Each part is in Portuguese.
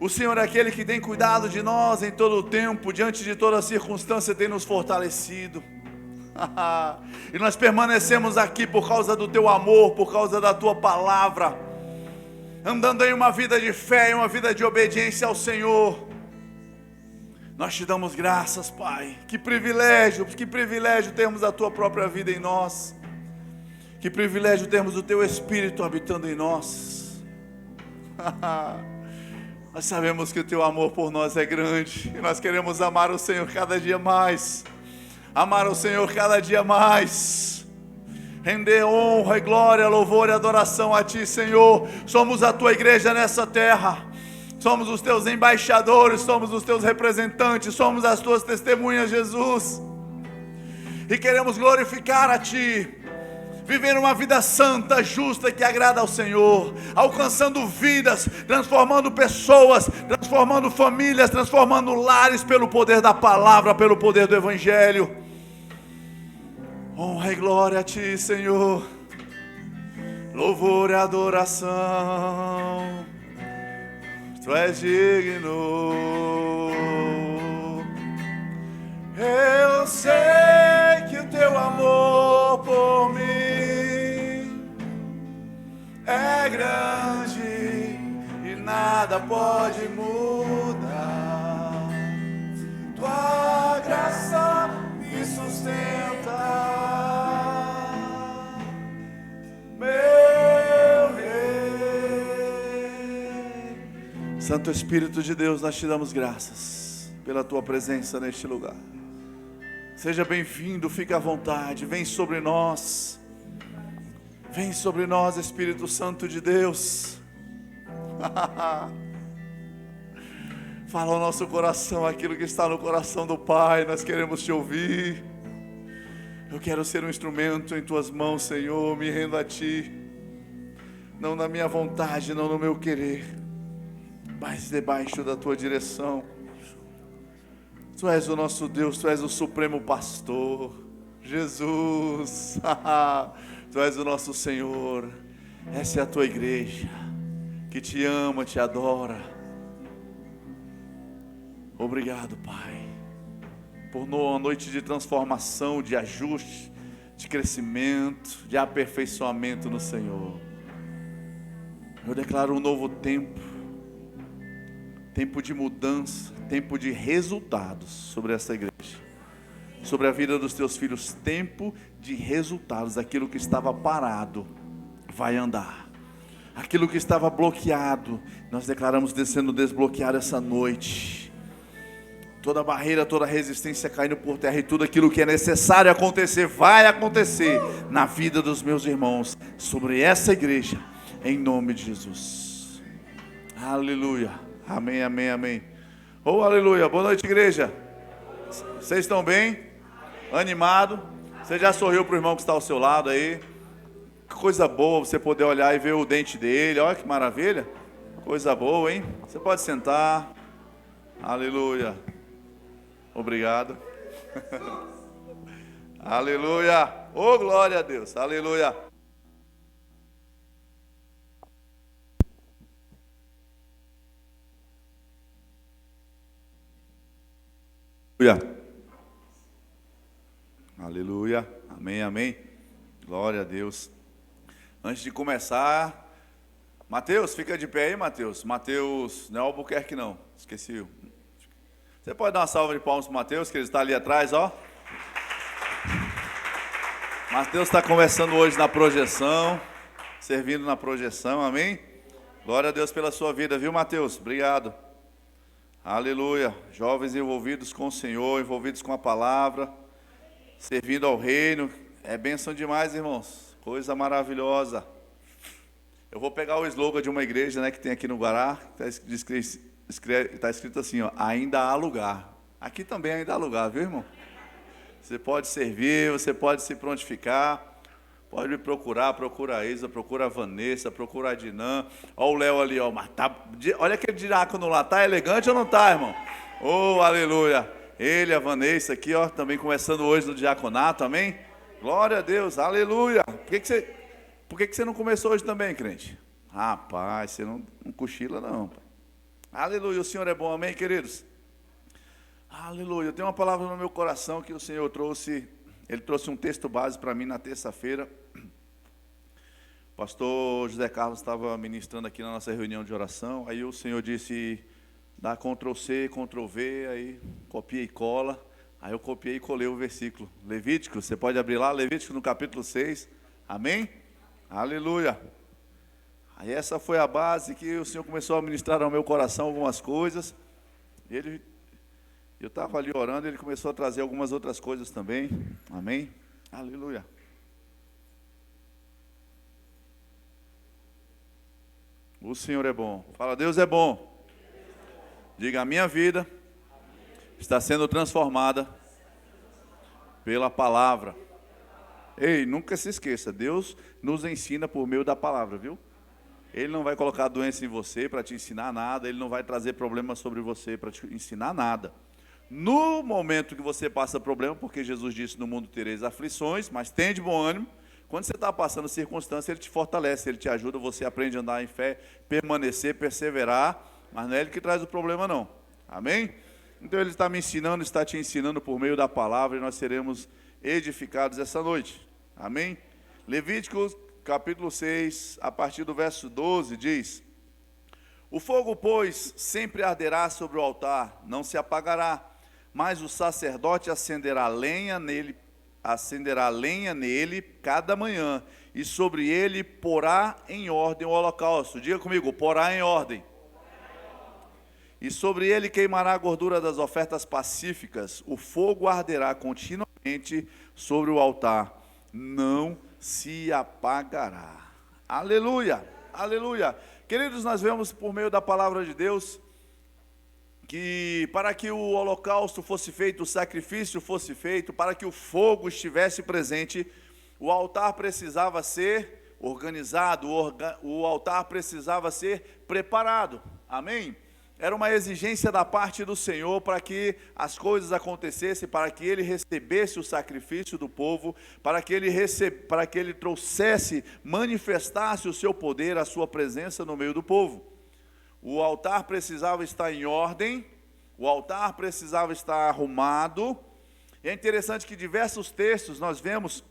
O Senhor é aquele que tem cuidado de nós em todo o tempo, diante de toda circunstância tem nos fortalecido. E nós permanecemos aqui por causa do teu amor, por causa da tua palavra, andando em uma vida de fé, em uma vida de obediência ao Senhor. Nós te damos graças, Pai. Que privilégio termos a tua própria vida em nós. Que privilégio termos o teu Espírito habitando em nós. Nós sabemos que o teu amor por nós é grande, e nós queremos amar o Senhor cada dia mais. Amar o Senhor cada dia mais. Render honra e glória, louvor e adoração a ti, Senhor. Somos a tua igreja nessa terra. Somos os teus embaixadores, somos os teus representantes, somos as tuas testemunhas, Jesus. E queremos glorificar a ti, viver uma vida santa, justa, que agrada ao Senhor, alcançando vidas, transformando pessoas, transformando famílias, transformando lares pelo poder da palavra, pelo poder do Evangelho. Honra e glória a ti, Senhor. Louvor e adoração. Tu és digno. Eu sei que o teu amor por mim é grande e nada pode mudar. Tua graça me sustenta, meu Rei. Santo Espírito de Deus, nós te damos graças pela tua presença neste lugar. Seja bem-vindo, fique à vontade, vem sobre nós. Vem sobre nós, Espírito Santo de Deus. Fala ao nosso coração aquilo que está no coração do Pai, nós queremos te ouvir. Eu quero ser um instrumento em tuas mãos, Senhor, me rendo a ti. Não na minha vontade, não no meu querer, mas debaixo da tua direção. Tu és o nosso Deus, tu és o supremo pastor, Jesus. Tu és o nosso Senhor. Essa é a tua igreja, que te ama, te adora. Obrigado, Pai, por uma noite de transformação, de ajuste, de crescimento, de aperfeiçoamento no Senhor. Eu declaro um novo tempo, tempo de mudança, tempo de resultados sobre essa igreja, sobre a vida dos teus filhos. Tempo de resultados. Aquilo que estava parado vai andar, aquilo que estava bloqueado, nós declaramos sendo desbloqueado essa noite. Toda barreira, toda resistência caindo por terra, e tudo aquilo que é necessário acontecer, vai acontecer na vida dos meus irmãos, sobre essa igreja, em nome de Jesus. Aleluia, amém, amém, amém. Oh, aleluia, boa noite, igreja. Vocês estão bem? Animado? Você já sorriu para o irmão que está ao seu lado aí? Que coisa boa você poder olhar e ver o dente dele. Olha que maravilha. Coisa boa, hein? Você pode sentar. Aleluia. Obrigado. Aleluia. Oh, glória a Deus. Aleluia. Aleluia, amém, amém, glória a Deus. Antes de começar, Mateus, fica de pé aí, Mateus. Mateus, não é Albuquerque não, esqueci. Você pode dar uma salva de palmas para o Mateus, que ele está ali atrás, ó. Mateus está conversando hoje na projeção, servindo na projeção, amém. Glória a Deus pela sua vida, viu, Mateus? Obrigado. Aleluia, jovens envolvidos com o Senhor, envolvidos com a palavra, servindo ao reino, é bênção demais, irmãos, coisa maravilhosa. Eu vou pegar o slogan de uma igreja, né, que tem aqui no Guará, está escrito assim, ó, ainda há lugar. Aqui também ainda há lugar, viu, irmão? Você pode servir, você pode se prontificar, pode me procurar, procura a Isa, procura a Vanessa, procura a Dinã. Olha o Léo ali, ó. Olha aquele diácono lá, tá elegante ou não tá, irmão? Oh, aleluia. Ele, a Vanessa aqui, ó, também começando hoje no diaconato, amém? Glória a Deus, aleluia. Por que você não começou hoje também, crente? Rapaz, você não cochila não. Aleluia, o Senhor é bom, amém, queridos? Aleluia, eu tenho uma palavra no meu coração que o Senhor trouxe. Ele trouxe um texto base para mim na terça-feira. O pastor José Carlos estava ministrando aqui na nossa reunião de oração. Aí o Senhor disse, dá Ctrl+C, Ctrl+V, aí copia e cola. Aí eu copiei e colei o versículo. Levítico, você pode abrir lá, Levítico no capítulo 6. Amém? Aleluia. Aí essa foi a base que o Senhor começou a ministrar ao meu coração algumas coisas. Eu estava ali orando, ele começou a trazer algumas outras coisas também. Amém? Aleluia. O Senhor é bom. Fala, Deus é bom. Diga, a minha vida está sendo transformada pela palavra. Ei, nunca se esqueça, Deus nos ensina por meio da palavra, viu? Ele não vai colocar doença em você para te ensinar nada, Ele não vai trazer problemas sobre você para te ensinar nada. No momento que você passa problema, porque Jesus disse, no mundo tereis aflições, mas tem de bom ânimo. Quando você está passando circunstância, Ele te fortalece, Ele te ajuda, você aprende a andar em fé, permanecer, perseverar, mas não é Ele que traz o problema não, amém? Então Ele está me ensinando, está te ensinando por meio da palavra, e nós seremos edificados essa noite, amém? Levítico capítulo 6, a partir do verso 12, diz: o fogo, pois, sempre arderá sobre o altar, não se apagará, mas o sacerdote acenderá lenha nele cada manhã, e sobre ele porá em ordem o holocausto. Diga comigo, porá em ordem. E sobre ele queimará a gordura das ofertas pacíficas, o fogo arderá continuamente sobre o altar, não se apagará. Aleluia, aleluia. Queridos, nós vemos por meio da palavra de Deus que para que o holocausto fosse feito, o sacrifício fosse feito, para que o fogo estivesse presente, o altar precisava ser organizado, o altar precisava ser preparado, amém? Era uma exigência da parte do Senhor para que as coisas acontecessem, para que Ele recebesse o sacrifício do povo, para que Ele trouxesse, manifestasse o seu poder, a sua presença no meio do povo. O altar precisava estar em ordem, o altar precisava estar arrumado. E é interessante que diversos textos nós vemos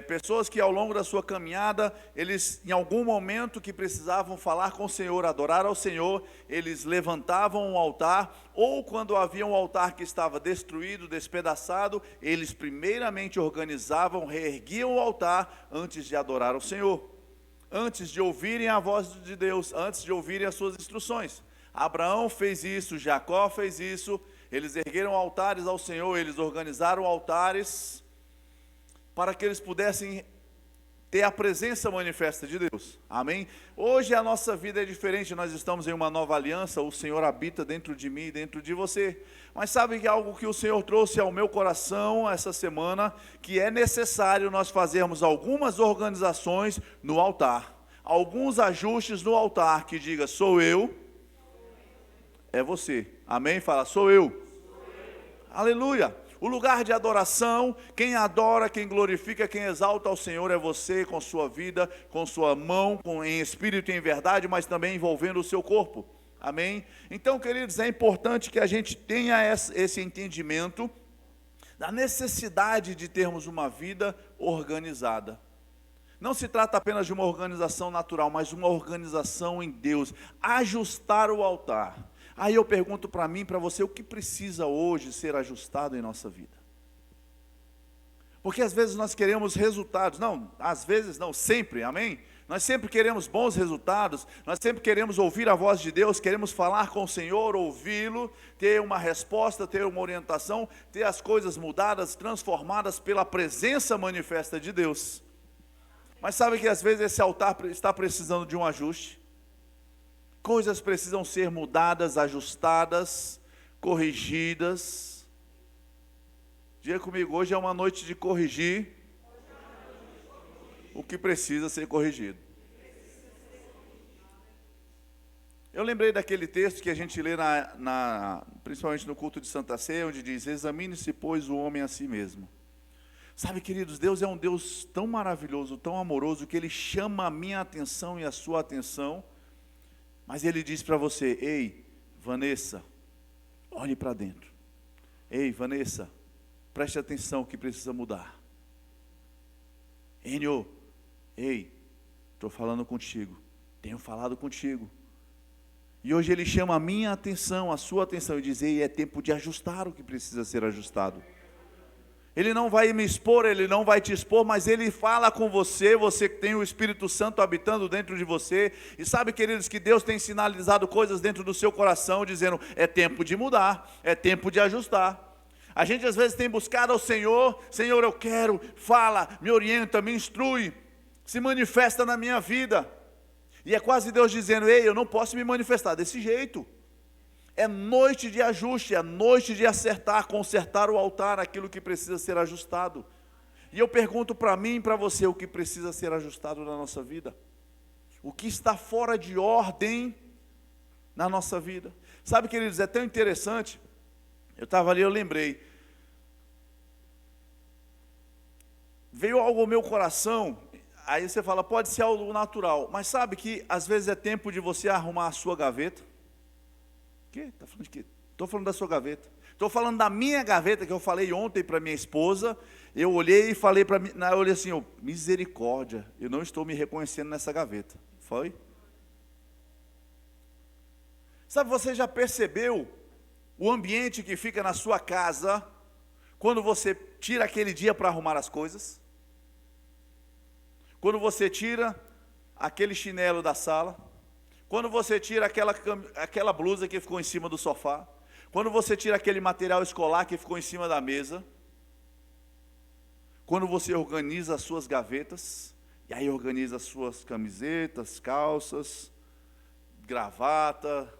pessoas que ao longo da sua caminhada, eles em algum momento que precisavam falar com o Senhor, adorar ao Senhor, eles levantavam um altar, ou quando havia um altar que estava destruído, despedaçado, eles primeiramente organizavam, reerguiam o altar antes de adorar ao Senhor, antes de ouvirem a voz de Deus, antes de ouvirem as suas instruções. Abraão fez isso, Jacó fez isso, eles ergueram altares ao Senhor, eles organizaram altares para que eles pudessem ter a presença manifesta de Deus, amém? Hoje a nossa vida é diferente, nós estamos em uma nova aliança, o Senhor habita dentro de mim e dentro de você, mas sabe que algo que o Senhor trouxe ao meu coração essa semana, que é necessário nós fazermos algumas organizações no altar, alguns ajustes no altar, que diga, sou eu, é você, amém? Fala, sou eu. Aleluia. O lugar de adoração, quem adora, quem glorifica, quem exalta ao Senhor é você, com sua vida, com sua mão, em espírito e em verdade, mas também envolvendo o seu corpo, amém? Então, queridos, é importante que a gente tenha esse entendimento da necessidade de termos uma vida organizada. Não se trata apenas de uma organização natural, mas uma organização em Deus, ajustar o altar. Aí eu pergunto para mim, para você, o que precisa hoje ser ajustado em nossa vida? Porque às vezes nós queremos resultados, não, às vezes não, sempre, amém? Nós sempre queremos bons resultados, nós sempre queremos ouvir a voz de Deus, queremos falar com o Senhor, ouvi-lo, ter uma resposta, ter uma orientação, ter as coisas mudadas, transformadas pela presença manifesta de Deus. Mas sabe que às vezes esse altar está precisando de um ajuste? Coisas precisam ser mudadas, ajustadas, corrigidas. Diga comigo, hoje é uma noite de corrigir o que precisa ser corrigido. Eu lembrei daquele texto que a gente lê principalmente no culto de Santa Ceia, onde diz, examine-se, pois, o homem a si mesmo. Sabe, queridos, Deus é um Deus tão maravilhoso, tão amoroso, que Ele chama a minha atenção e a sua atenção Mas Ele diz para você: ei, Vanessa, olhe para dentro. Ei, Vanessa, preste atenção que precisa mudar. Enio, ei, estou falando contigo, tenho falado contigo. E hoje Ele chama a minha atenção, a sua atenção, e diz: ei, é tempo de ajustar o que precisa ser ajustado. Ele não vai me expor, Ele não vai te expor, mas Ele fala com você, você que tem o Espírito Santo habitando dentro de você. E sabe, queridos, que Deus tem sinalizado coisas dentro do seu coração, dizendo: é tempo de mudar, é tempo de ajustar. A gente às vezes tem buscado ao Senhor: Senhor, eu quero, fala, me orienta, me instrui, se manifesta na minha vida. E é quase Deus dizendo: ei, eu não posso me manifestar desse jeito. É noite de ajuste, é noite de acertar, consertar o altar, aquilo que precisa ser ajustado. E eu pergunto para mim e para você: o que precisa ser ajustado na nossa vida? O que está fora de ordem na nossa vida? Sabe, queridos, é tão interessante. Eu estava ali, eu lembrei. Veio algo ao meu coração. Aí você fala: pode ser algo natural. Mas sabe que às vezes é tempo de você arrumar a sua gaveta? O quê? Está falando de quê? Estou falando da sua gaveta. Estou falando da minha gaveta, que eu falei ontem para minha esposa. Eu olhei e falei para mim, eu olhei assim: misericórdia, eu não estou me reconhecendo nessa gaveta. Foi? Sabe, você já percebeu o ambiente que fica na sua casa quando você tira aquele dia para arrumar as coisas? Quando você tira aquele chinelo da sala? Quando você tira aquela blusa que ficou em cima do sofá? Quando você tira aquele material escolar que ficou em cima da mesa? Quando você organiza as suas gavetas, e aí organiza as suas camisetas, calças, gravata,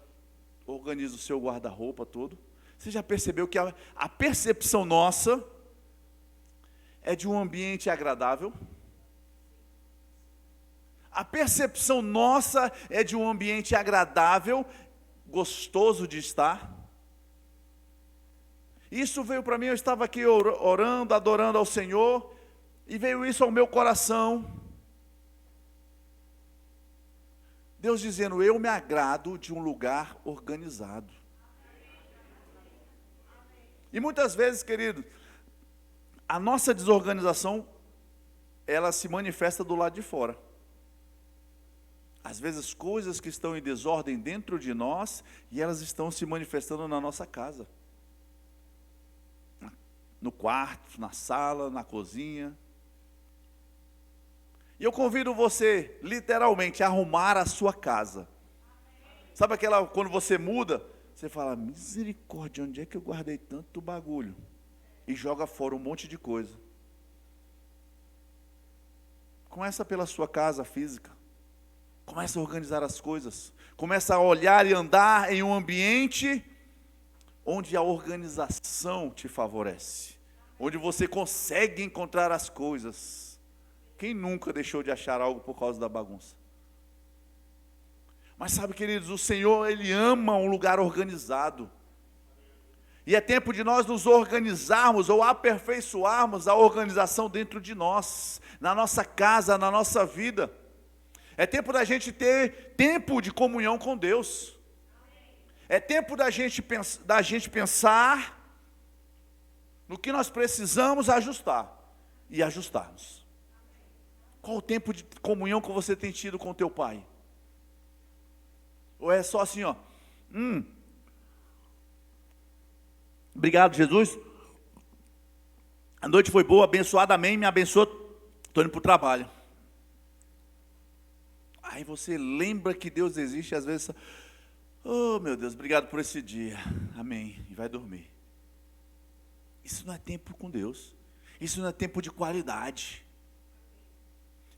organiza o seu guarda-roupa todo. Você já percebeu que a percepção nossa é de um ambiente agradável? A percepção nossa é de um ambiente agradável, gostoso de estar. Isso veio para mim, eu estava aqui orando, adorando ao Senhor, e veio isso ao meu coração. Deus dizendo: eu me agrado de um lugar organizado. E muitas vezes, querido, a nossa desorganização, ela se manifesta do lado de fora. Às vezes coisas que estão em desordem dentro de nós, e elas estão se manifestando na nossa casa. No quarto, na sala, na cozinha. E eu convido você, literalmente, a arrumar a sua casa. Sabe aquela, quando você muda, você fala: misericórdia, onde é que eu guardei tanto bagulho? E joga fora um monte de coisa. Começa pela sua casa física. Começa a organizar as coisas. Começa a olhar e andar em um ambiente onde a organização te favorece. Onde você consegue encontrar as coisas. Quem nunca deixou de achar algo por causa da bagunça? Mas sabe, queridos, o Senhor, Ele ama um lugar organizado. E é tempo de nós nos organizarmos ou aperfeiçoarmos a organização dentro de nós, na nossa casa, na nossa vida. É tempo da gente ter tempo de comunhão com Deus. É tempo da gente pensar no que nós precisamos ajustar e ajustarmos. Qual o tempo de comunhão que você tem tido com teu pai? Ou é só assim, ó? Obrigado, Jesus. A noite foi boa, abençoada, amém, me abençoa, estou indo para o trabalho. Aí você lembra que Deus existe, e às vezes, oh meu Deus, obrigado por esse dia, amém, e vai dormir. Isso não é tempo com Deus, isso não é tempo de qualidade.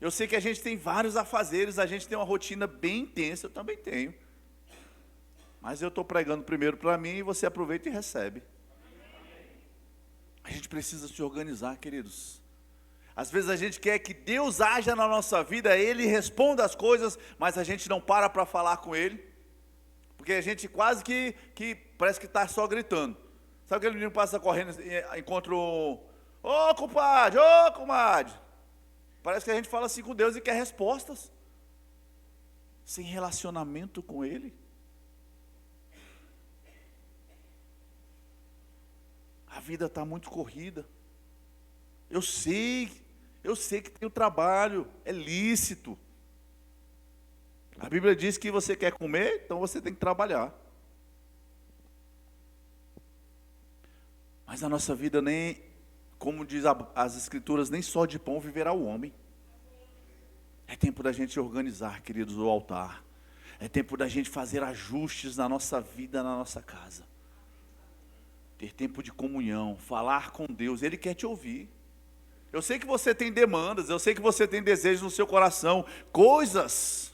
Eu sei que a gente tem vários afazeres, a gente tem uma rotina bem intensa, eu também tenho. Mas eu estou pregando primeiro para mim, e você aproveita e recebe. A gente precisa se organizar, queridos. Às vezes a gente quer que Deus haja na nossa vida, Ele responda as coisas, mas a gente não para falar com Ele, porque a gente quase que parece que está só gritando. Sabe aquele menino que passa correndo e encontra ô compadre, ô comadre. Parece que a gente fala assim com Deus e quer respostas. sem relacionamento com Ele. A vida está muito corrida. Eu sei que tem o trabalho, é lícito. A Bíblia diz que você quer comer, então você tem que trabalhar. Mas a nossa vida nem, como diz as Escrituras, nem só de pão viverá o homem. É tempo da gente organizar, queridos, o altar. É tempo da gente fazer ajustes na nossa vida, na nossa casa. Ter tempo de comunhão, falar com Deus, Ele quer te ouvir. Eu sei que você tem demandas, eu sei que você tem desejos no seu coração, coisas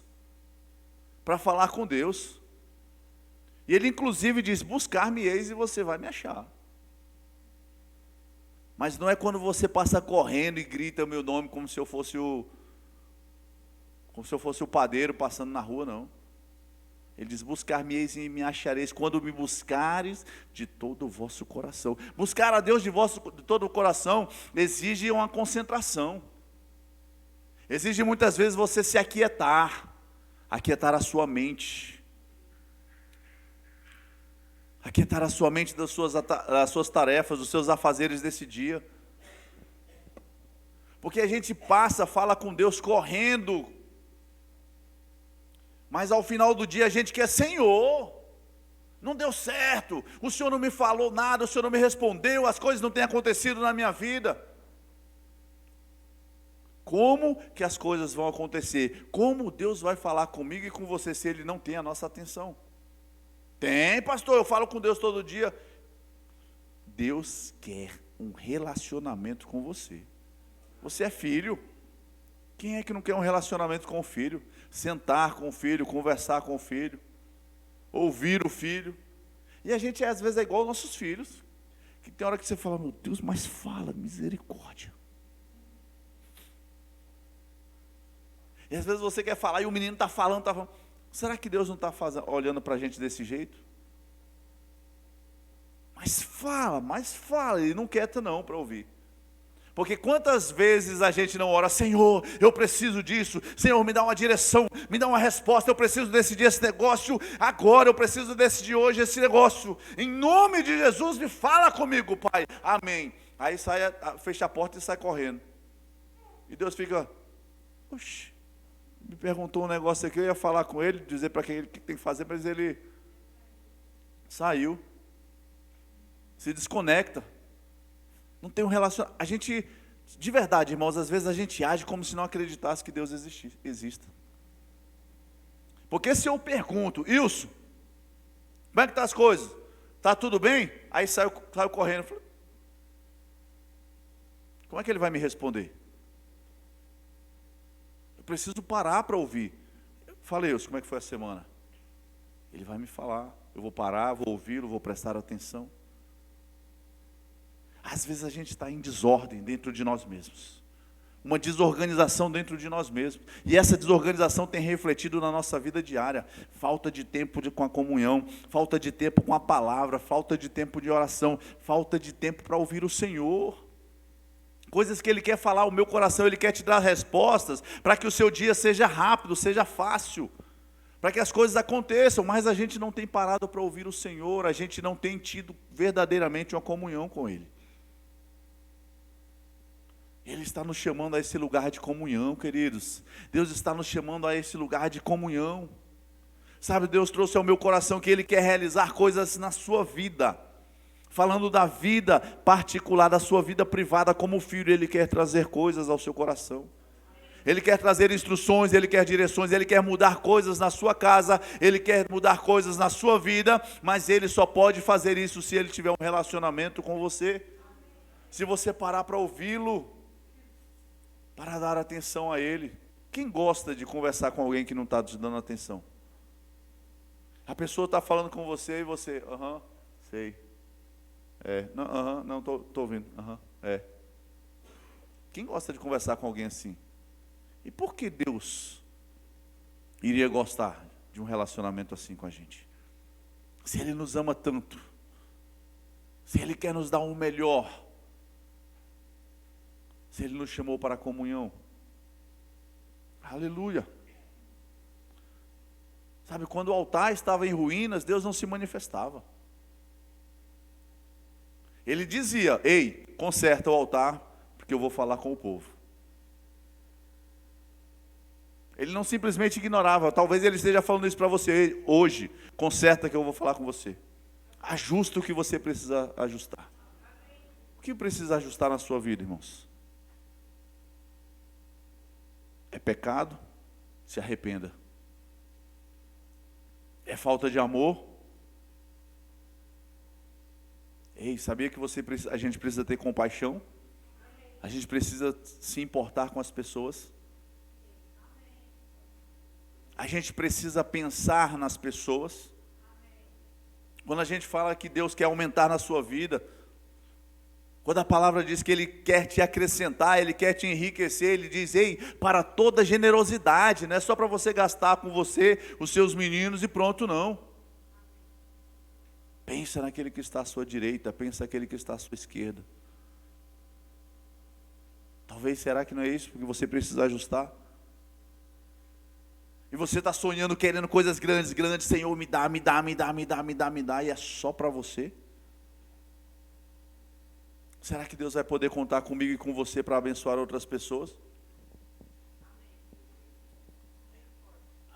para falar com Deus. E Ele inclusive diz, buscar-me-eis e você vai me achar. Mas não é quando você passa correndo e grita o meu nome como se eu fosse o padeiro passando na rua, não. Ele diz, buscar-me-eis e me achareis quando me buscares de todo o vosso coração. Buscar a Deus de todo o coração exige uma concentração. Exige muitas vezes você se aquietar a sua mente. Aquietar a sua mente das suas tarefas, dos seus afazeres desse dia. Porque a gente fala com Deus correndo, mas ao final do dia a gente quer, Senhor, não deu certo, o Senhor não me falou nada, o Senhor não me respondeu, as coisas não têm acontecido na minha vida. Como que as coisas vão acontecer? Como Deus vai falar comigo e com você se Ele não tem a nossa atenção? Tem, pastor, eu falo com Deus todo dia. Deus quer um relacionamento com você. Você é filho. Quem é que não quer um relacionamento com o filho? Sentar com o filho, conversar com o filho, ouvir o filho. E a gente às vezes é igual aos nossos filhos, que tem hora que você fala, meu Deus, mas fala, misericórdia. E às vezes você quer falar e o menino está falando, será que Deus não está olhando para a gente desse jeito? Mas fala, ele não quer não para ouvir. Porque quantas vezes a gente não ora, Senhor, eu preciso disso, Senhor, me dá uma direção, me dá uma resposta, eu preciso decidir esse negócio agora, eu preciso decidir hoje esse negócio, em nome de Jesus, me fala comigo, Pai, amém. Aí fecha a porta e sai correndo. E Deus fica, oxe, me perguntou um negócio aqui, eu ia falar com ele, dizer para quem ele que tem que fazer, mas ele saiu, se desconecta. Não tem um relacionamento. A gente, de verdade, irmãos, às vezes a gente age como se não acreditasse que Deus exista. Porque se eu pergunto, Ilson, como é que estão as coisas? Está tudo bem? Aí saiu correndo. Falei, como é que ele vai me responder? Eu preciso parar para ouvir. Falei, Ilson, como é que foi a semana? Ele vai me falar. Eu vou parar, vou ouvi-lo, vou prestar atenção. Às vezes a gente está em desordem dentro de nós mesmos. Uma desorganização dentro de nós mesmos. E essa desorganização tem refletido na nossa vida diária. Falta de tempo com a comunhão, falta de tempo com a palavra, falta de tempo de oração, falta de tempo para ouvir o Senhor. Coisas que Ele quer falar ao meu coração, Ele quer te dar respostas, para que o seu dia seja rápido, seja fácil, para que as coisas aconteçam, mas a gente não tem parado para ouvir o Senhor, a gente não tem tido verdadeiramente uma comunhão com Ele. Ele está nos chamando a esse lugar de comunhão, queridos. Deus está nos chamando a esse lugar de comunhão. Sabe, Deus trouxe ao meu coração que Ele quer realizar coisas na sua vida. Falando da vida particular, da sua vida privada como filho, Ele quer trazer coisas ao seu coração. Ele quer trazer instruções, Ele quer direções, Ele quer mudar coisas na sua casa, Ele quer mudar coisas na sua vida, mas Ele só pode fazer isso se Ele tiver um relacionamento com você. Se você parar para ouvi-lo, para dar atenção a Ele. Quem gosta de conversar com alguém que não está te dando atenção? A pessoa está falando com você e você, sei. Não, estou ouvindo, Quem gosta de conversar com alguém assim? E por que Deus iria gostar de um relacionamento assim com a gente? Se Ele nos ama tanto, se Ele quer nos dar um melhor, se Ele nos chamou para a comunhão. Aleluia. Sabe, quando o altar estava em ruínas, Deus não se manifestava. Ele dizia: ei, conserta o altar, porque eu vou falar com o povo. Ele não simplesmente ignorava. Talvez ele esteja falando isso para você hoje. Conserta que eu vou falar com você. Ajusta o que você precisa ajustar. O que precisa ajustar na sua vida, irmãos? É pecado? Se arrependa. É falta de amor? Ei, sabia que a gente precisa ter compaixão? A gente precisa se importar com as pessoas? A gente precisa pensar nas pessoas? Quando a gente fala que Deus quer aumentar na sua vida, quando a palavra diz que Ele quer te acrescentar, Ele quer te enriquecer, Ele diz: ei, para toda generosidade, não é só para você gastar com você, os seus meninos e pronto, não. Pensa naquele que está à sua direita, pensa naquele que está à sua esquerda. Talvez, será que não é isso que você precisa ajustar? E você está sonhando, querendo coisas grandes, grandes. Senhor, me dá, me dá, me dá, me dá, me dá, me dá. E é só para você? Será que Deus vai poder contar comigo e com você para abençoar outras pessoas?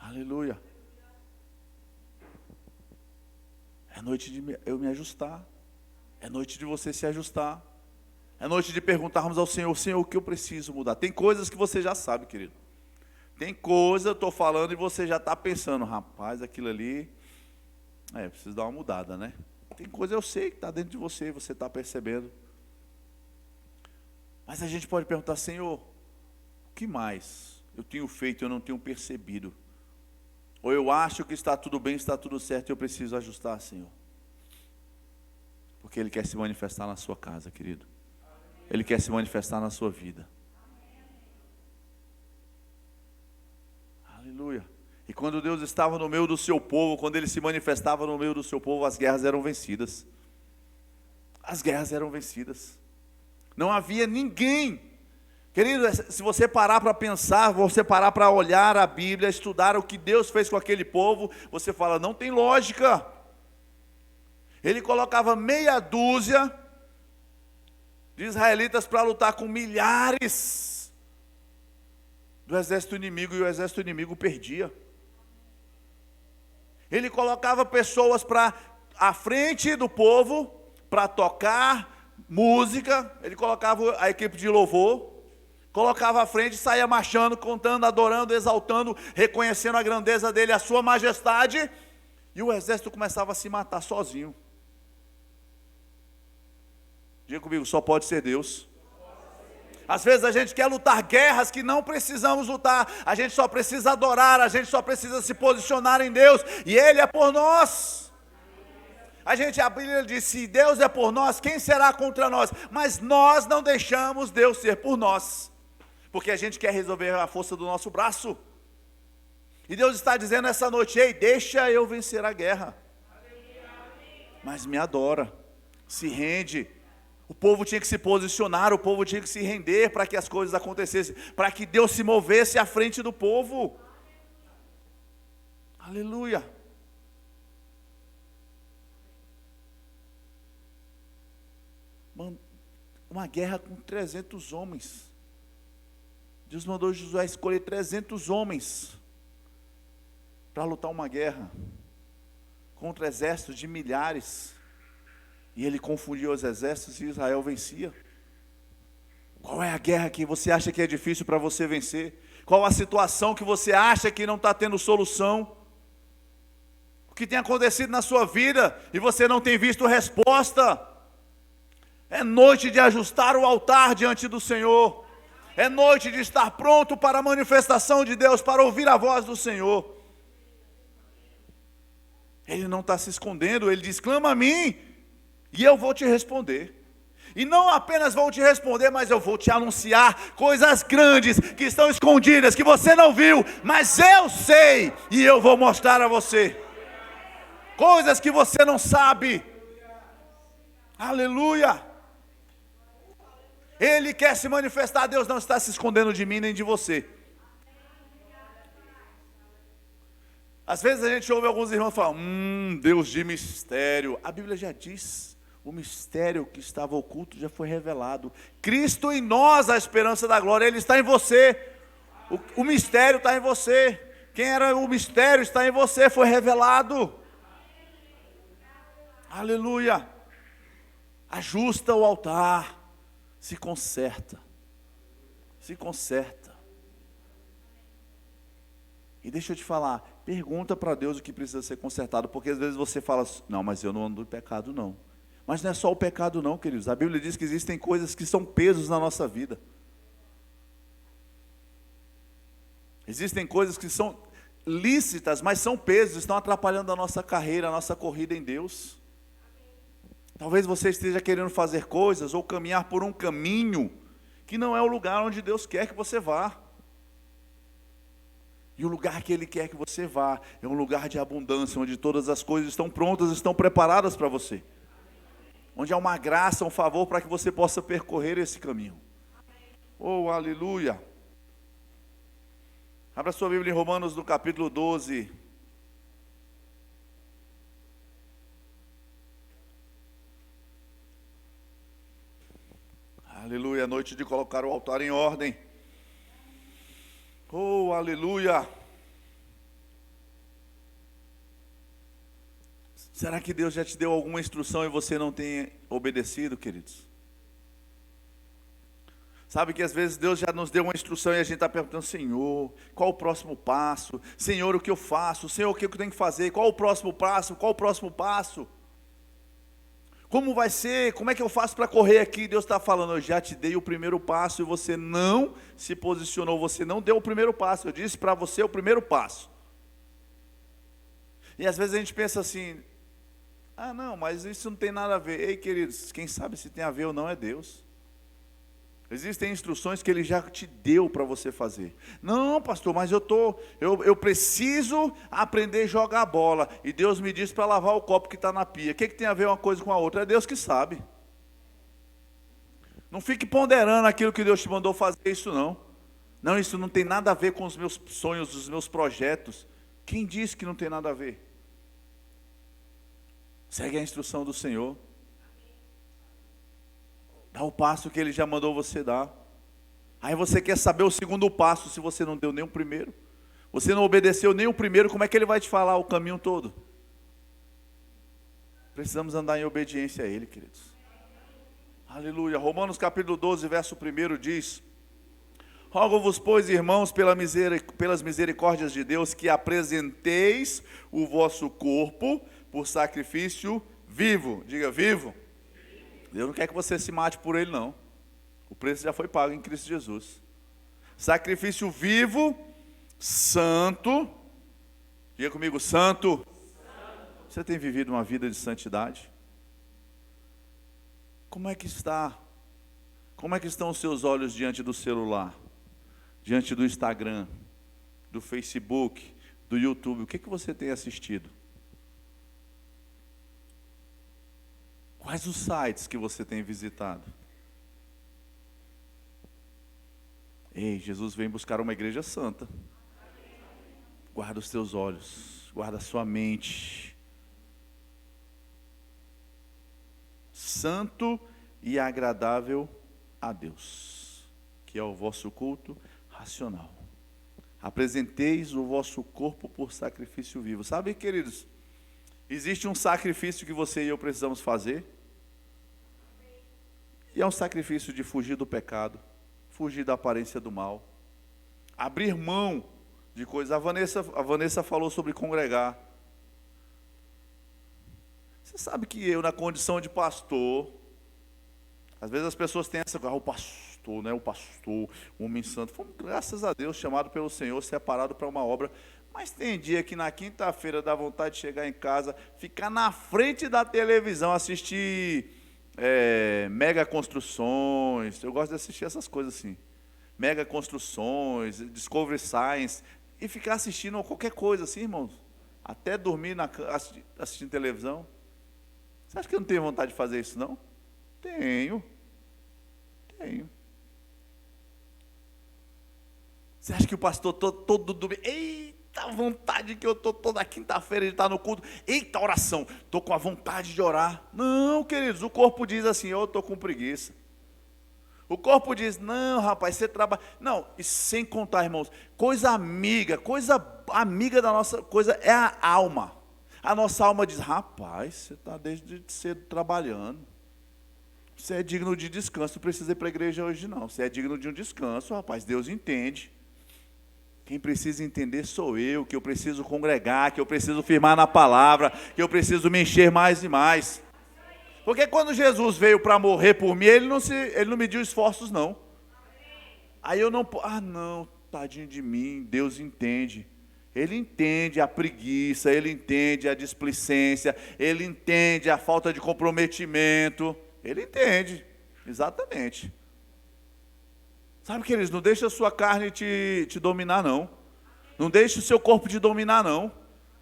Aleluia. É noite de eu me ajustar. É noite de você se ajustar. É noite de perguntarmos ao Senhor: Senhor, o que eu preciso mudar? Tem coisas que você já sabe, querido. Tem coisa, eu estou falando e você já está pensando: rapaz, aquilo ali, preciso dar uma mudada, né? Tem coisa eu sei que está dentro de você, você está percebendo. Mas a gente pode perguntar: Senhor, o que mais eu tenho feito e eu não tenho percebido? Ou eu acho que está tudo bem, está tudo certo e eu preciso ajustar, Senhor? Porque Ele quer se manifestar na sua casa, querido. Ele quer se manifestar na sua vida. Aleluia. E quando Deus estava no meio do seu povo, quando Ele se manifestava no meio do seu povo, as guerras eram vencidas. As guerras eram vencidas. Não havia ninguém. Querido, se você parar para pensar, você parar para olhar a Bíblia, estudar o que Deus fez com aquele povo, você fala: não tem lógica. Ele colocava meia dúzia de israelitas para lutar com milhares do exército inimigo, e o exército inimigo perdia. Ele colocava pessoas à frente do povo para tocar música. Ele colocava a equipe de louvor, colocava à frente, saía marchando, contando, adorando, exaltando, reconhecendo a grandeza dele, a sua majestade, e o exército começava a se matar sozinho. Diga comigo: só pode ser Deus. Às vezes a gente quer lutar guerras que não precisamos lutar. A gente só precisa adorar, a gente só precisa se posicionar em Deus, e Ele é por nós. A Bíblia diz: se Deus é por nós, quem será contra nós? Mas nós não deixamos Deus ser por nós, porque a gente quer resolver a força do nosso braço. E Deus está dizendo essa noite: ei, deixa eu vencer a guerra. Mas me adora, se rende. O povo tinha que se posicionar, o povo tinha que se render para que as coisas acontecessem, para que Deus se movesse à frente do povo. Aleluia. Uma guerra com 300 homens. Deus mandou Josué escolher 300 homens para lutar uma guerra contra exércitos de milhares. E ele confundia os exércitos e Israel vencia. Qual é a guerra que você acha que é difícil para você vencer? Qual a situação que você acha que não está tendo solução? O que tem acontecido na sua vida e você não tem visto resposta? É noite de ajustar o altar diante do Senhor. É noite de estar pronto para a manifestação de Deus, para ouvir a voz do Senhor. Ele não está se escondendo, Ele diz: clama a mim e eu vou te responder. E não apenas vou te responder, mas eu vou te anunciar coisas grandes que estão escondidas, que você não viu, mas eu sei, e eu vou mostrar a você. Coisas que você não sabe. Aleluia. Ele quer se manifestar. Deus não está se escondendo de mim nem de você. Às vezes a gente ouve alguns irmãos falar, Deus de mistério. A Bíblia já diz, o mistério que estava oculto já foi revelado. Cristo em nós, a esperança da glória, Ele está em você. O mistério está em você. Quem era o mistério está em você, foi revelado. Aleluia. Ajusta o altar, se conserta. Se conserta. E deixa eu te falar, pergunta para Deus o que precisa ser consertado, porque às vezes você fala, não, mas eu não ando em pecado não. Mas não é só o pecado não, queridos. A Bíblia diz que existem coisas que são pesos na nossa vida. Existem coisas que são lícitas, mas são pesos, estão atrapalhando a nossa carreira, a nossa corrida em Deus. Talvez você esteja querendo fazer coisas ou caminhar por um caminho que não é o lugar onde Deus quer que você vá. E o lugar que Ele quer que você vá é um lugar de abundância, onde todas as coisas estão prontas, estão preparadas para você. Onde há uma graça, um favor para que você possa percorrer esse caminho. Oh, aleluia! Abra sua Bíblia em Romanos, no capítulo 12. Aleluia, noite de colocar o altar em ordem. Oh, aleluia. Será que Deus já te deu alguma instrução e você não tem obedecido, queridos? Sabe que às vezes Deus já nos deu uma instrução e a gente está perguntando, Senhor, qual o próximo passo? Senhor, o que eu faço? Senhor, o que eu tenho que fazer? Qual o próximo passo? Qual o próximo passo? Como vai ser? Como é que eu faço para correr aqui? Deus está falando, eu já te dei o primeiro passo e você não se posicionou, você não deu o primeiro passo. Eu disse para você o primeiro passo. E às vezes a gente pensa assim, não, mas isso não tem nada a ver. Ei, queridos, quem sabe se tem a ver ou não é Deus. Existem instruções que Ele já te deu para você fazer. Não, pastor, mas eu preciso aprender a jogar bola. E Deus me disse para lavar o copo que está na pia. O que tem a ver uma coisa com a outra? É Deus que sabe. Não fique ponderando aquilo que Deus te mandou fazer, isso não. Não, isso não tem nada a ver com os meus sonhos, os meus projetos. Quem disse que não tem nada a ver? Segue a instrução do Senhor. Dá o passo que Ele já mandou você dar. Aí você quer saber o segundo passo, se você não deu nem o primeiro. Você não obedeceu nem o primeiro, como é que Ele vai te falar o caminho todo? Precisamos andar em obediência a Ele, queridos. Aleluia. Romanos capítulo 12, verso 1 diz, rogo-vos, pois, irmãos, pelas misericórdias de Deus, que apresenteis o vosso corpo por sacrifício vivo. Diga, vivo. Deus não quer que você se mate por Ele, não. O preço já foi pago em Cristo Jesus. Sacrifício vivo, santo. Diga comigo, santo. Você tem vivido uma vida de santidade? Como é que está? Como é que estão os seus olhos diante do celular? Diante do Instagram, do Facebook, do YouTube? O que você tem assistido? Quais os sites que você tem visitado? Ei, Jesus vem buscar uma igreja santa. Guarda os teus olhos, guarda a sua mente. Santo e agradável a Deus, que é o vosso culto racional. Apresenteis o vosso corpo por sacrifício vivo. Sabe, queridos, existe um sacrifício que você e eu precisamos fazer. E é um sacrifício de fugir do pecado, fugir da aparência do mal, abrir mão de coisas. A Vanessa falou sobre congregar. Você sabe que eu, na condição de pastor, às vezes as pessoas têm essa coisa, o pastor, né? O pastor, o homem santo. Fomos, graças a Deus, chamado pelo Senhor, separado para uma obra. Mas tem dia que na quinta-feira dá vontade de chegar em casa, ficar na frente da televisão, assistir mega construções. Eu gosto de assistir essas coisas assim. Mega construções, Discovery Science, e ficar assistindo qualquer coisa assim, irmãos. Até dormir assistindo televisão. Você acha que eu não tenho vontade de fazer isso, não? Tenho. Você acha que o pastor todo domingo, eita, eita vontade que eu estou toda quinta-feira de estar no culto. Eita oração, estou com a vontade de orar. Não, queridos, o corpo diz assim, eu estou com preguiça. O corpo diz, não, rapaz, você trabalha. Não, e sem contar, irmãos, coisa amiga da nossa coisa é a alma. A nossa alma diz, rapaz, você está desde cedo trabalhando. Você é digno de descanso, não precisa ir para a igreja hoje não. Você é digno de um descanso, rapaz, Deus entende. Quem precisa entender sou eu, que eu preciso congregar, que eu preciso firmar na palavra, que eu preciso me encher mais e mais. Porque quando Jesus veio para morrer por mim, ele não mediu esforços não. Aí eu não, não, tadinho de mim, Deus entende. Ele entende a preguiça, ele entende a displicência, ele entende a falta de comprometimento. Ele entende, exatamente. Sabe, queridos, não deixe a sua carne te dominar, não. Não deixe o seu corpo te dominar, não.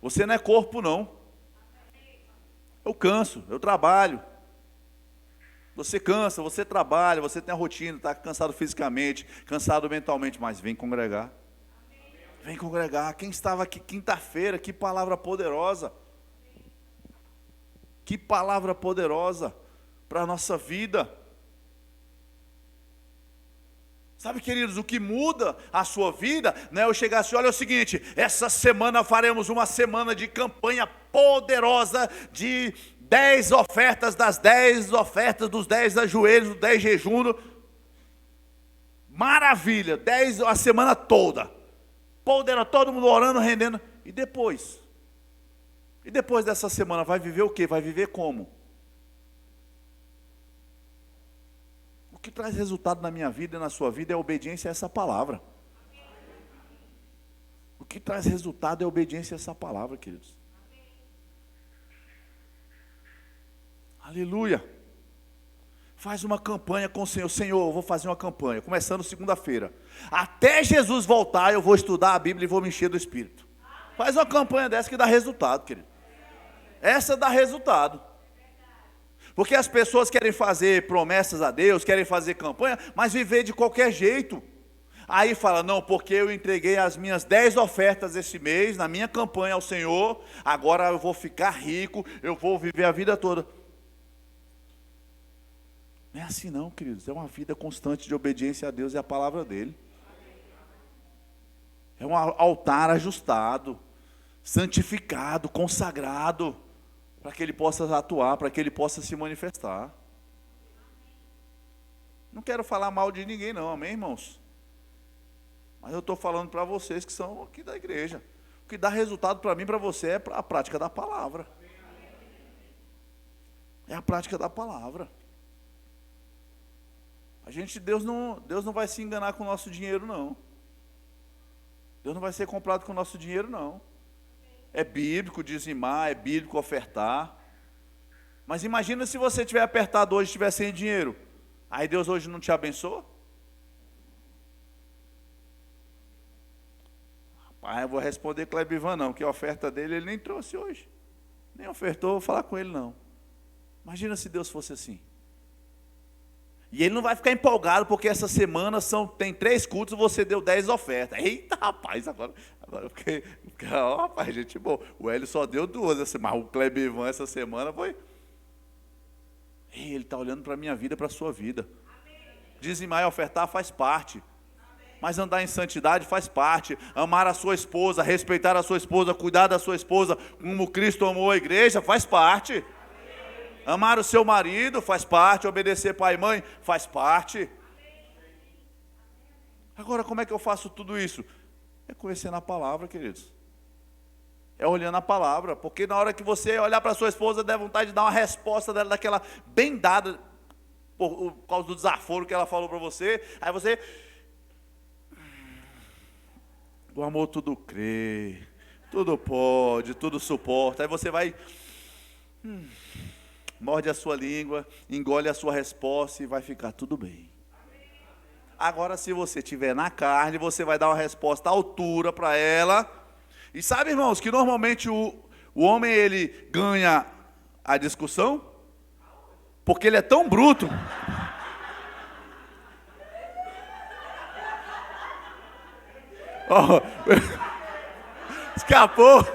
Você não é corpo, não. Eu canso, eu trabalho. Você cansa, você trabalha, você tem a rotina, está cansado fisicamente, cansado mentalmente, mas vem congregar. Vem congregar. Quem estava aqui quinta-feira, que palavra poderosa. Que palavra poderosa para a nossa vida. Sabe, queridos, o que muda a sua vida, não é eu chegar assim, olha é o seguinte, essa semana faremos uma semana de campanha poderosa de 10 ofertas, das 10 ofertas, dos 10 ajoelhos, dos 10 jejuns. Maravilha, 10 a semana toda. Poderosa, todo mundo orando, rendendo. E depois? E depois dessa semana, vai viver o quê? Vai viver como? O que traz resultado na minha vida e na sua vida é a obediência a essa palavra. O que traz resultado é a obediência a essa palavra, queridos. Aleluia. Faz uma campanha com o Senhor. Senhor, eu vou fazer uma campanha, começando segunda-feira. Até Jesus voltar, eu vou estudar a Bíblia e vou me encher do Espírito. Faz uma campanha dessa que dá resultado, querido. Essa dá resultado. Porque as pessoas querem fazer promessas a Deus, querem fazer campanha, mas viver de qualquer jeito. Aí fala, não, porque eu entreguei as minhas 10 ofertas esse mês, na minha campanha ao Senhor, agora eu vou ficar rico, eu vou viver a vida toda. Não é assim não, queridos, é uma vida constante de obediência a Deus e a palavra dEle. É um altar ajustado, santificado, consagrado, para que Ele possa atuar, para que Ele possa se manifestar. Não quero falar mal de ninguém não, amém, irmãos? Mas eu estou falando para vocês que são aqui da igreja. O que dá resultado para mim e para você é a prática da palavra. É a prática da palavra. Deus não vai se enganar com o nosso dinheiro, não. Deus não vai ser comprado com o nosso dinheiro, não. É bíblico dizimar, é bíblico ofertar. Mas imagina se você estiver apertado hoje e estiver sem dinheiro. Aí Deus hoje não te abençoa? Rapaz, eu vou responder Kleber Ivan não, que a oferta dele ele nem trouxe hoje. Nem ofertou, vou falar com ele não. Imagina se Deus fosse assim. E ele não vai ficar empolgado, porque essa semana tem 3 cultos e você deu 10 ofertas. Eita, rapaz, agora porque rapaz, gente boa. O Hélio só deu 2, mas o Kleber Ivan essa semana foi. Ei, ele está olhando para a minha vida, para a sua vida. Dizimar e ofertar faz parte. Mas andar em santidade faz parte. Amar a sua esposa, respeitar a sua esposa, cuidar da sua esposa, como Cristo amou a igreja, faz parte. Amar o seu marido faz parte, obedecer pai e mãe faz parte. Agora, como é que eu faço tudo isso? É conhecendo a palavra, queridos. É olhando a palavra, porque na hora que você olhar para a sua esposa, dá vontade de dar uma resposta dela, daquela bem dada, por causa do desaforo que ela falou para você. Aí você, o amor tudo crê, tudo pode, tudo suporta. Aí você vai... morde a sua língua, engole a sua resposta e vai ficar tudo bem. Agora, se você estiver na carne, você vai dar uma resposta à altura para ela. E sabe, irmãos, que normalmente o homem, ele ganha a discussão, porque ele é tão bruto. Escapou.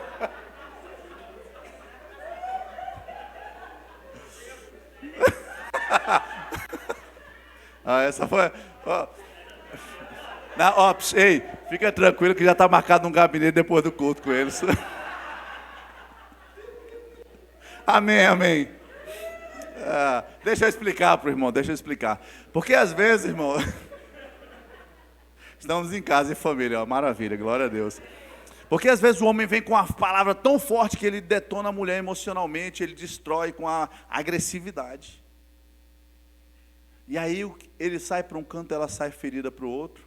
Essa foi... Ei, fica tranquilo que já está marcado um gabinete depois do culto com eles. Amém, amém. Deixa eu explicar para o irmão, Porque às vezes, irmão, estamos em casa em família, ó, maravilha, glória a Deus. Porque às vezes o homem vem com uma palavra tão forte que ele detona a mulher emocionalmente, ele destrói com a agressividade. E aí ele sai para um canto, ela sai ferida para o outro.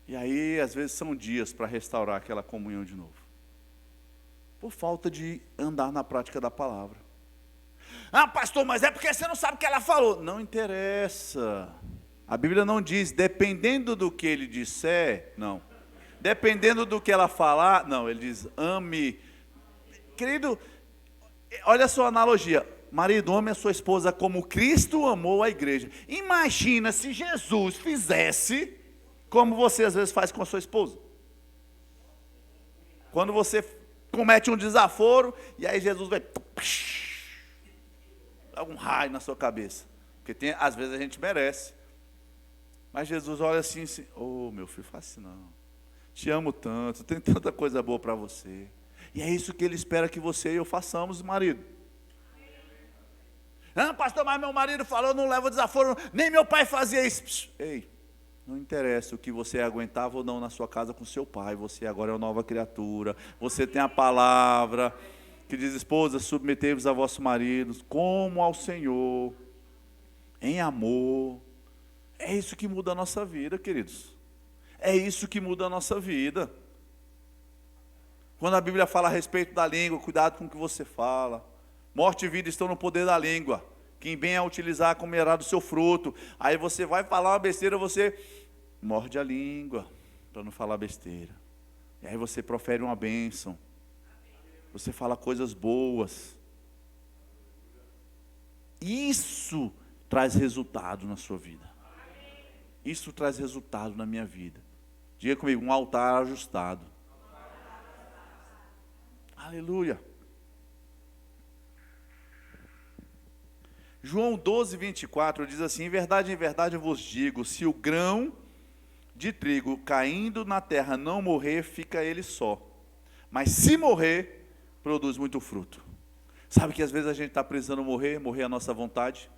E aí às vezes são dias para restaurar aquela comunhão de novo. Por falta de andar na prática da palavra. Pastor, mas é porque você não sabe o que ela falou. Não interessa. A Bíblia não diz, dependendo do que ele disser, não. Dependendo do que ela falar, não, ele diz, ame. Querido, olha só a analogia. Marido, ame a sua esposa como Cristo amou a igreja. Imagina se Jesus fizesse como você às vezes faz com a sua esposa. Quando você comete um desaforo, e aí Jesus vai... dá um raio na sua cabeça. Porque às vezes a gente merece. Mas Jesus olha assim, meu filho, faça isso não. Te amo tanto, tem tanta coisa boa para você. E é isso que ele espera que você e eu façamos, marido. Pastor, mas meu marido falou, não leva desaforo, nem meu pai fazia isso. Ei, não interessa o que você aguentava ou não na sua casa com seu pai, você agora é uma nova criatura, você tem a palavra que diz, esposa, submetei-vos a vossos maridos, como ao Senhor, em amor. É isso que muda a nossa vida, queridos. É isso que muda a nossa vida. Quando a Bíblia fala a respeito da língua, cuidado com o que você fala. Morte e vida estão no poder da língua. Quem bem a utilizar comerá do seu fruto. Aí você vai falar uma besteira, você morde a língua para não falar besteira. E aí você profere uma bênção. Você fala coisas boas. Isso traz resultado na sua vida. Isso traz resultado na minha vida. Diga comigo, um altar ajustado. Aleluia. João 12, 24 diz assim, em verdade eu vos digo, se o grão de trigo caindo na terra não morrer, fica ele só. Mas se morrer, produz muito fruto. Sabe que às vezes a gente está precisando morrer a nossa vontade,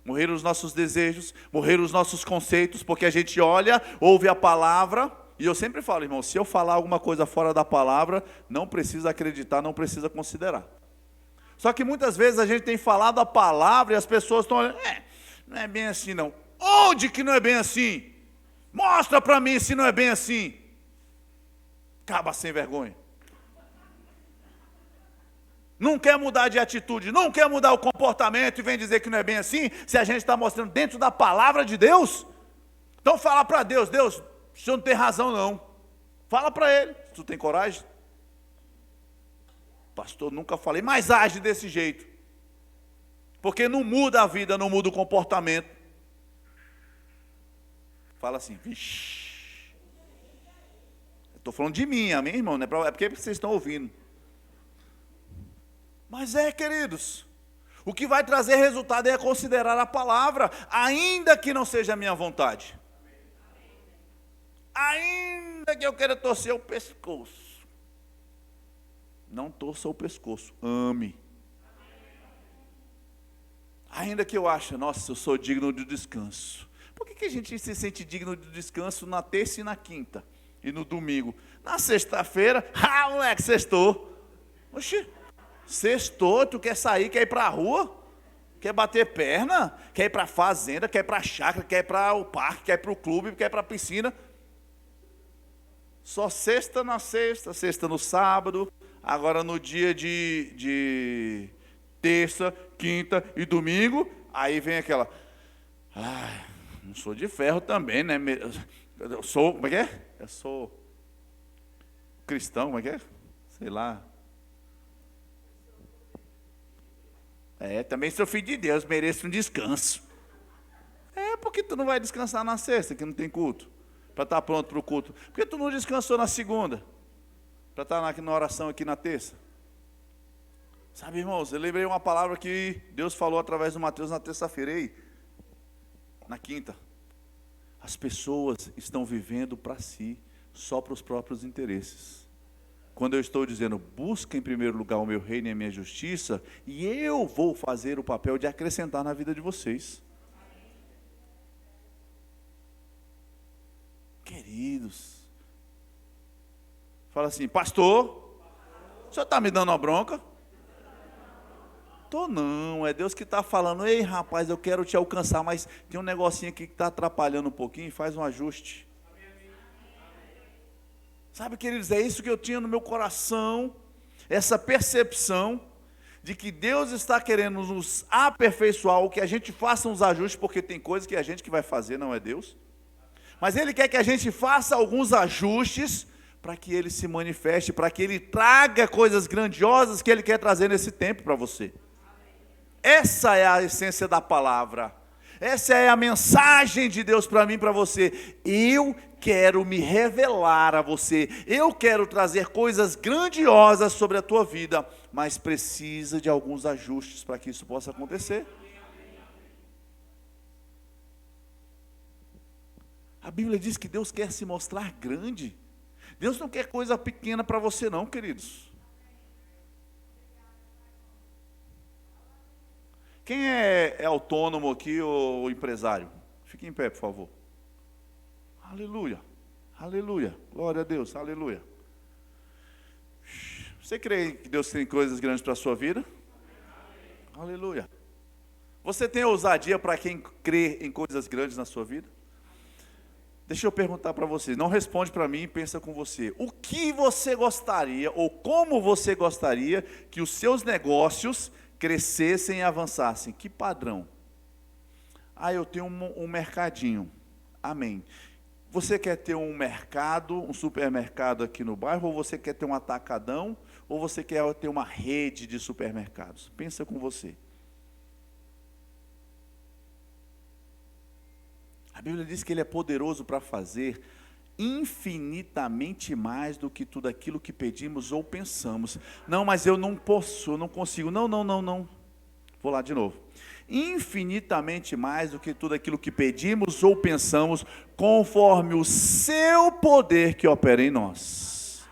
morrer os nossos desejos, morrer os nossos conceitos, porque a gente olha, ouve a palavra, e eu sempre falo, irmão, se eu falar alguma coisa fora da palavra, não precisa acreditar, não precisa considerar. Só que muitas vezes a gente tem falado a palavra e as pessoas estão olhando, não é bem assim não. Onde que não é bem assim? Mostra para mim se não é bem assim. Acaba sem vergonha. Não quer mudar de atitude, não quer mudar o comportamento e vem dizer que não é bem assim, se a gente está mostrando dentro da palavra de Deus. Então fala para Deus, Deus, o senhor não tem razão não. Fala para ele, se tu tem coragem. Pastor, nunca falei, mas age desse jeito. Porque não muda a vida, não muda o comportamento. Fala assim, vixi. Estou falando de mim, amém, irmão? Não é porque vocês estão ouvindo. Mas queridos, o que vai trazer resultado é considerar a palavra, ainda que não seja a minha vontade. Ainda que eu queira torcer o pescoço. Não torça o pescoço, ame. Ainda que eu ache, nossa, eu sou digno de descanso. Por que a gente se sente digno de descanso na terça e na quinta? E no domingo? Na sexta-feira, moleque, sextou. Oxi, sextou, tu quer sair, quer ir para a rua? Quer bater perna? Quer ir para a fazenda, quer ir para a chácara, quer ir para o parque, quer ir para o clube, quer ir para a piscina. Só sexta na sexta, sexta no sábado. Agora no dia de terça, quinta e domingo, aí vem aquela, não sou de ferro também, né? Eu sou, como é que é? Eu sou cristão, como é que é? Sei lá. Também sou filho de Deus, mereço um descanso. Porque tu não vai descansar na sexta, que não tem culto, para estar pronto para o culto. Por que tu não descansou na segunda? para estar na oração aqui na terça? Sabe, irmãos, eu lembrei uma palavra que Deus falou através do Mateus na terça-feira, na quinta. As pessoas estão vivendo para si, só para os próprios interesses. Quando eu estou dizendo, busca em primeiro lugar o meu reino e a minha justiça, e eu vou fazer o papel de acrescentar na vida de vocês. Queridos, fala assim, pastor, o senhor está me dando uma bronca? Tô não, é Deus que está falando, ei rapaz, eu quero te alcançar, mas tem um negocinho aqui que está atrapalhando um pouquinho, faz um ajuste. Sabe, queridos, é isso que eu tinha no meu coração, essa percepção de que Deus está querendo nos aperfeiçoar, ou que a gente faça uns ajustes, porque tem coisas que a gente que vai fazer, não é Deus. Mas Ele quer que a gente faça alguns ajustes, para que Ele se manifeste, para que Ele traga coisas grandiosas que Ele quer trazer nesse tempo para você. Essa é a essência da palavra. Essa é a mensagem de Deus para mim e para você. Eu quero me revelar a você. Eu quero trazer coisas grandiosas sobre a tua vida. Mas precisa de alguns ajustes para que isso possa acontecer. A Bíblia diz que Deus quer se mostrar grande. Deus não quer coisa pequena para você não, queridos. Quem é autônomo aqui ou empresário? Fique em pé, por favor. Aleluia, aleluia, glória a Deus, aleluia. Você crê que Deus tem coisas grandes para a sua vida? Aleluia. Você tem ousadia para quem crê em coisas grandes na sua vida? Deixa eu perguntar para você, não responde para mim, pensa com você. O que você gostaria, ou como você gostaria que os seus negócios crescessem e avançassem? Que padrão? Eu tenho um mercadinho. Amém. Você quer ter um mercado, um supermercado aqui no bairro, ou você quer ter um atacadão, ou você quer ter uma rede de supermercados? Pensa com você. A Bíblia diz que Ele é poderoso para fazer infinitamente mais do que tudo aquilo que pedimos ou pensamos. Não, mas eu não posso, eu não consigo. Não. Vou lá de novo. Infinitamente mais do que tudo aquilo que pedimos ou pensamos, conforme o seu poder que opera em nós.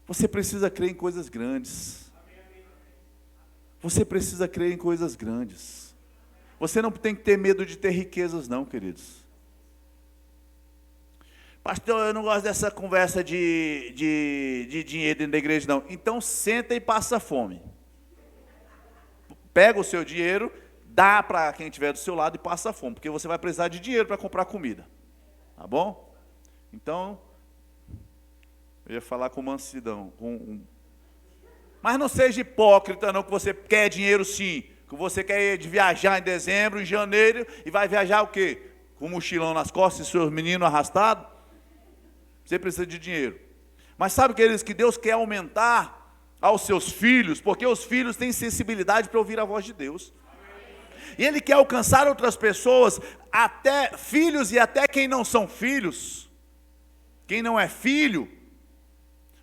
Você precisa crer em coisas grandes. Você precisa crer em coisas grandes. Você não tem que ter medo de ter riquezas não, queridos. Pastor, eu não gosto dessa conversa de dinheiro dentro da igreja não. Então senta e passa fome. Pega o seu dinheiro, dá para quem estiver do seu lado e passa fome, porque você vai precisar de dinheiro para comprar comida. Tá bom? Então, eu ia falar com mansidão. Mas não seja hipócrita não, que você quer dinheiro sim. Que você quer viajar em dezembro, em janeiro, e vai viajar o quê? Com um mochilão nas costas e seus meninos arrastados? Você precisa de dinheiro. Mas sabe, queridos, que Deus quer aumentar aos seus filhos, porque os filhos têm sensibilidade para ouvir a voz de Deus. E Ele quer alcançar outras pessoas, até filhos e até quem não são filhos, quem não é filho.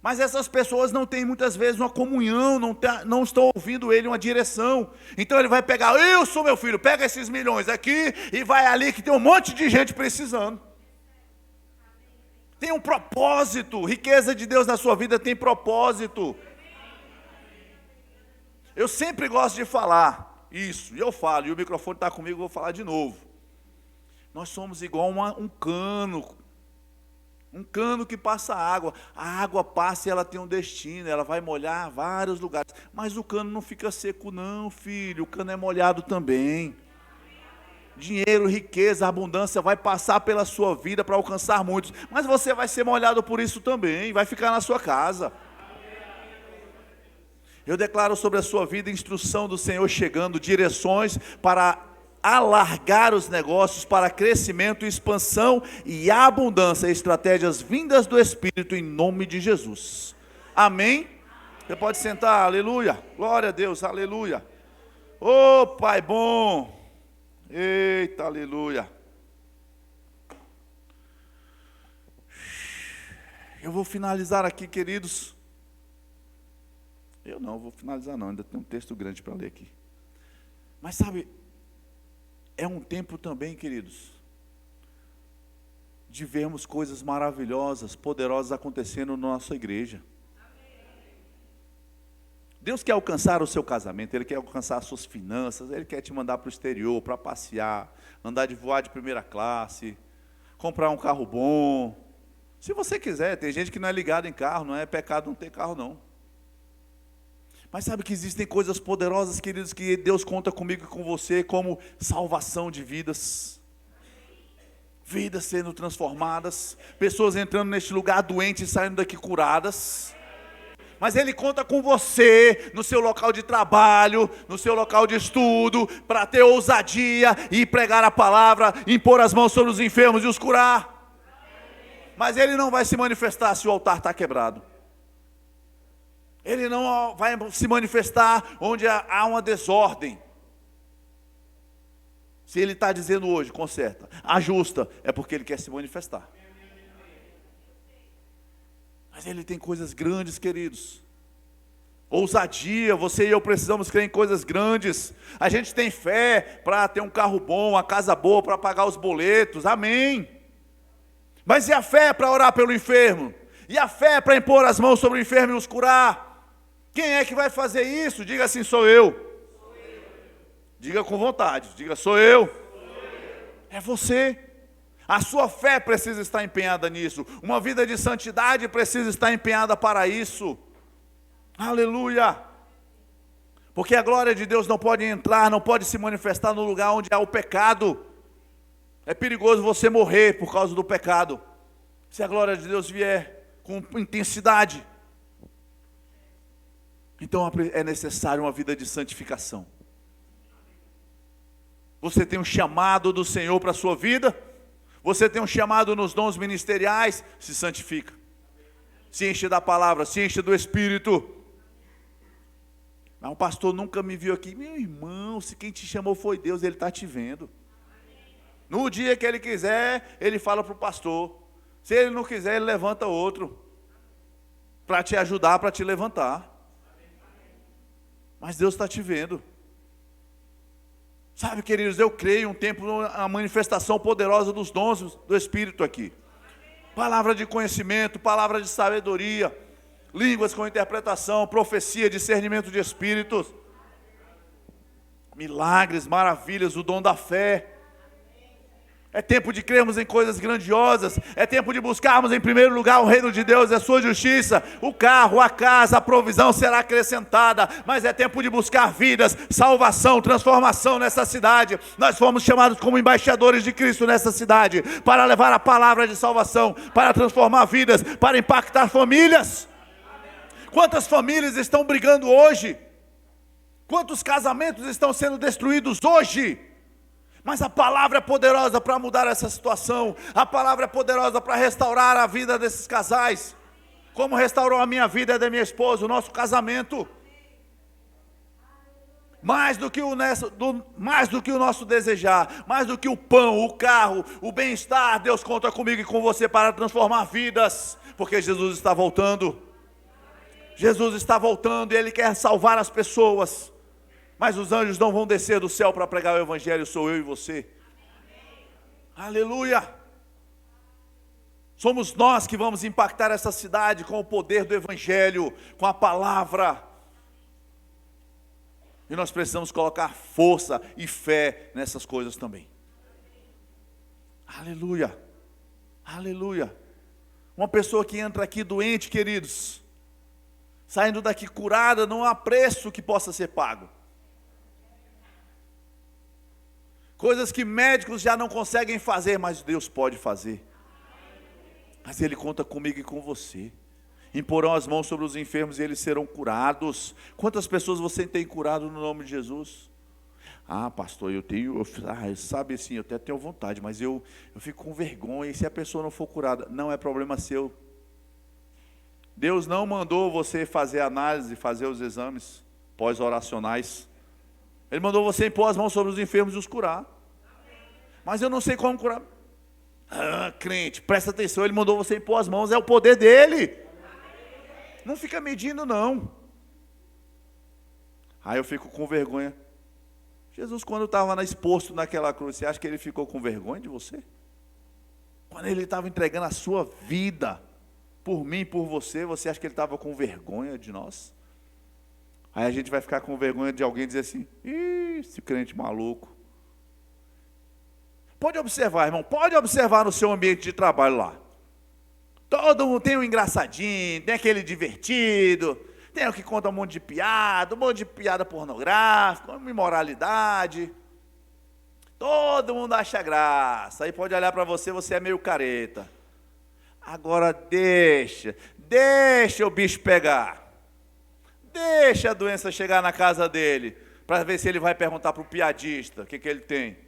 Mas essas pessoas não têm muitas vezes uma comunhão, não estão ouvindo Ele, uma direção. Então Ele vai pegar, eu sou meu filho, pega esses milhões aqui e vai ali que tem um monte de gente precisando. Tem um propósito, riqueza de Deus na sua vida tem propósito. Eu sempre gosto de falar isso, e eu falo, e o microfone está comigo, eu vou falar de novo. Nós somos igual um cano. Um cano que passa água. A água passa e ela tem um destino, ela vai molhar vários lugares. Mas o cano não fica seco não, filho. O cano é molhado também. Dinheiro, riqueza, abundância vai passar pela sua vida para alcançar muitos. Mas você vai ser molhado por isso também, vai ficar na sua casa. Eu declaro sobre a sua vida instrução do Senhor chegando, direções para alargar os negócios, para crescimento, expansão e abundância, estratégias vindas do Espírito em nome de Jesus. Amém? Você pode sentar, aleluia, glória a Deus, aleluia. Ô Pai bom, eita, aleluia. Eu vou finalizar aqui, queridos. Eu não vou finalizar não, ainda tem um texto grande para ler aqui. Mas sabe, é um tempo também, queridos, de vermos coisas maravilhosas, poderosas acontecendo na nossa igreja. Deus quer alcançar o seu casamento, Ele quer alcançar as suas finanças, Ele quer te mandar para o exterior, para passear, andar de voar de primeira classe, comprar um carro bom. Se você quiser, tem gente que não é ligada em carro, não é pecado não ter carro não. Mas sabe que existem coisas poderosas, queridos, que Deus conta comigo e com você, como salvação de vidas. Vidas sendo transformadas, pessoas entrando neste lugar doentes e saindo daqui curadas. Mas Ele conta com você, no seu local de trabalho, no seu local de estudo, para ter ousadia e pregar a palavra, impor as mãos sobre os enfermos e os curar. Mas Ele não vai se manifestar se o altar está quebrado. Ele não vai se manifestar onde há uma desordem. Se Ele está dizendo hoje, conserta, ajusta, é porque Ele quer se manifestar. Mas Ele tem coisas grandes, queridos. Ousadia, você e eu precisamos crer em coisas grandes. A gente tem fé para ter um carro bom, uma casa boa, para pagar os boletos, amém. Mas e a fé para orar pelo enfermo? E a fé para impor as mãos sobre o enfermo e os curar? Quem é que vai fazer isso? Diga assim, sou eu. Diga com vontade, diga, sou eu. É você. A sua fé precisa estar empenhada nisso. Uma vida de santidade precisa estar empenhada para isso. Aleluia. Porque a glória de Deus não pode entrar, não pode se manifestar no lugar onde há o pecado. É perigoso você morrer por causa do pecado, se a glória de Deus vier com intensidade. Então é necessário uma vida de santificação. Você tem um chamado do Senhor para a sua vida? Você tem um chamado nos dons ministeriais? Se santifica. Se enche da palavra, se enche do Espírito. Mas o pastor nunca me viu aqui. Meu irmão, se quem te chamou foi Deus, Ele está te vendo. No dia que Ele quiser, Ele fala para o pastor. Se Ele não quiser, Ele levanta outro. Para te ajudar, para te levantar. Mas Deus está te vendo. Sabe, queridos, eu creio um tempo a manifestação poderosa dos dons do Espírito aqui. Palavra de conhecimento, palavra de sabedoria, línguas com interpretação, profecia, discernimento de espíritos, milagres, maravilhas, o dom da fé. É tempo de crermos em coisas grandiosas. É tempo de buscarmos em primeiro lugar o reino de Deus e a sua justiça. O carro, a casa, a provisão será acrescentada. Mas é tempo de buscar vidas, salvação, transformação nessa cidade. Nós fomos chamados como embaixadores de Cristo nessa cidade, para levar a palavra de salvação, para transformar vidas, para impactar famílias. Quantas famílias estão brigando hoje? Quantos casamentos estão sendo destruídos hoje? Mas a palavra é poderosa para mudar essa situação. A palavra é poderosa para restaurar a vida desses casais. Como restaurou a minha vida e a da minha esposa, o nosso casamento. Mais do que o nosso desejar, mais do que o pão, o carro, o bem-estar, Deus conta comigo e com você para transformar vidas. Porque Jesus está voltando. Jesus está voltando e Ele quer salvar as pessoas. Mas os anjos não vão descer do céu para pregar o Evangelho, sou eu e você. Aleluia! Somos nós que vamos impactar essa cidade com o poder do Evangelho, com a palavra. E nós precisamos colocar força e fé nessas coisas também. Aleluia! Aleluia! Uma pessoa que entra aqui doente, queridos, saindo daqui curada, não há preço que possa ser pago. Coisas que médicos já não conseguem fazer, mas Deus pode fazer. Mas Ele conta comigo e com você. Imporão as mãos sobre os enfermos e eles serão curados. Quantas pessoas você tem curado no nome de Jesus? Ah, pastor, sabe assim, eu até tenho vontade, mas eu fico com vergonha. E se a pessoa não for curada? Não é problema seu. Deus não mandou você fazer análise, fazer os exames pós-oracionais. Ele mandou você impor as mãos sobre os enfermos e os curar. Mas eu não sei como curar. Ah, crente, presta atenção, ele mandou você impor as mãos, é o poder dele. Não fica medindo, não. Aí eu fico com vergonha. Jesus, quando estava exposto naquela cruz, você acha que ele ficou com vergonha de você? Quando ele estava entregando a sua vida por mim, por você, você acha que ele estava com vergonha de nós? Aí a gente vai ficar com vergonha de alguém dizer assim, ih, esse crente maluco. Pode observar, irmão, pode observar no seu ambiente de trabalho lá. Todo mundo tem um engraçadinho, tem aquele divertido, tem o que conta um monte de piada pornográfica, uma imoralidade. Todo mundo acha graça, aí pode olhar para você, você é meio careta. Agora deixa o bicho pegar. Deixa a doença chegar na casa dele, para ver se ele vai perguntar para o piadista o que ele tem.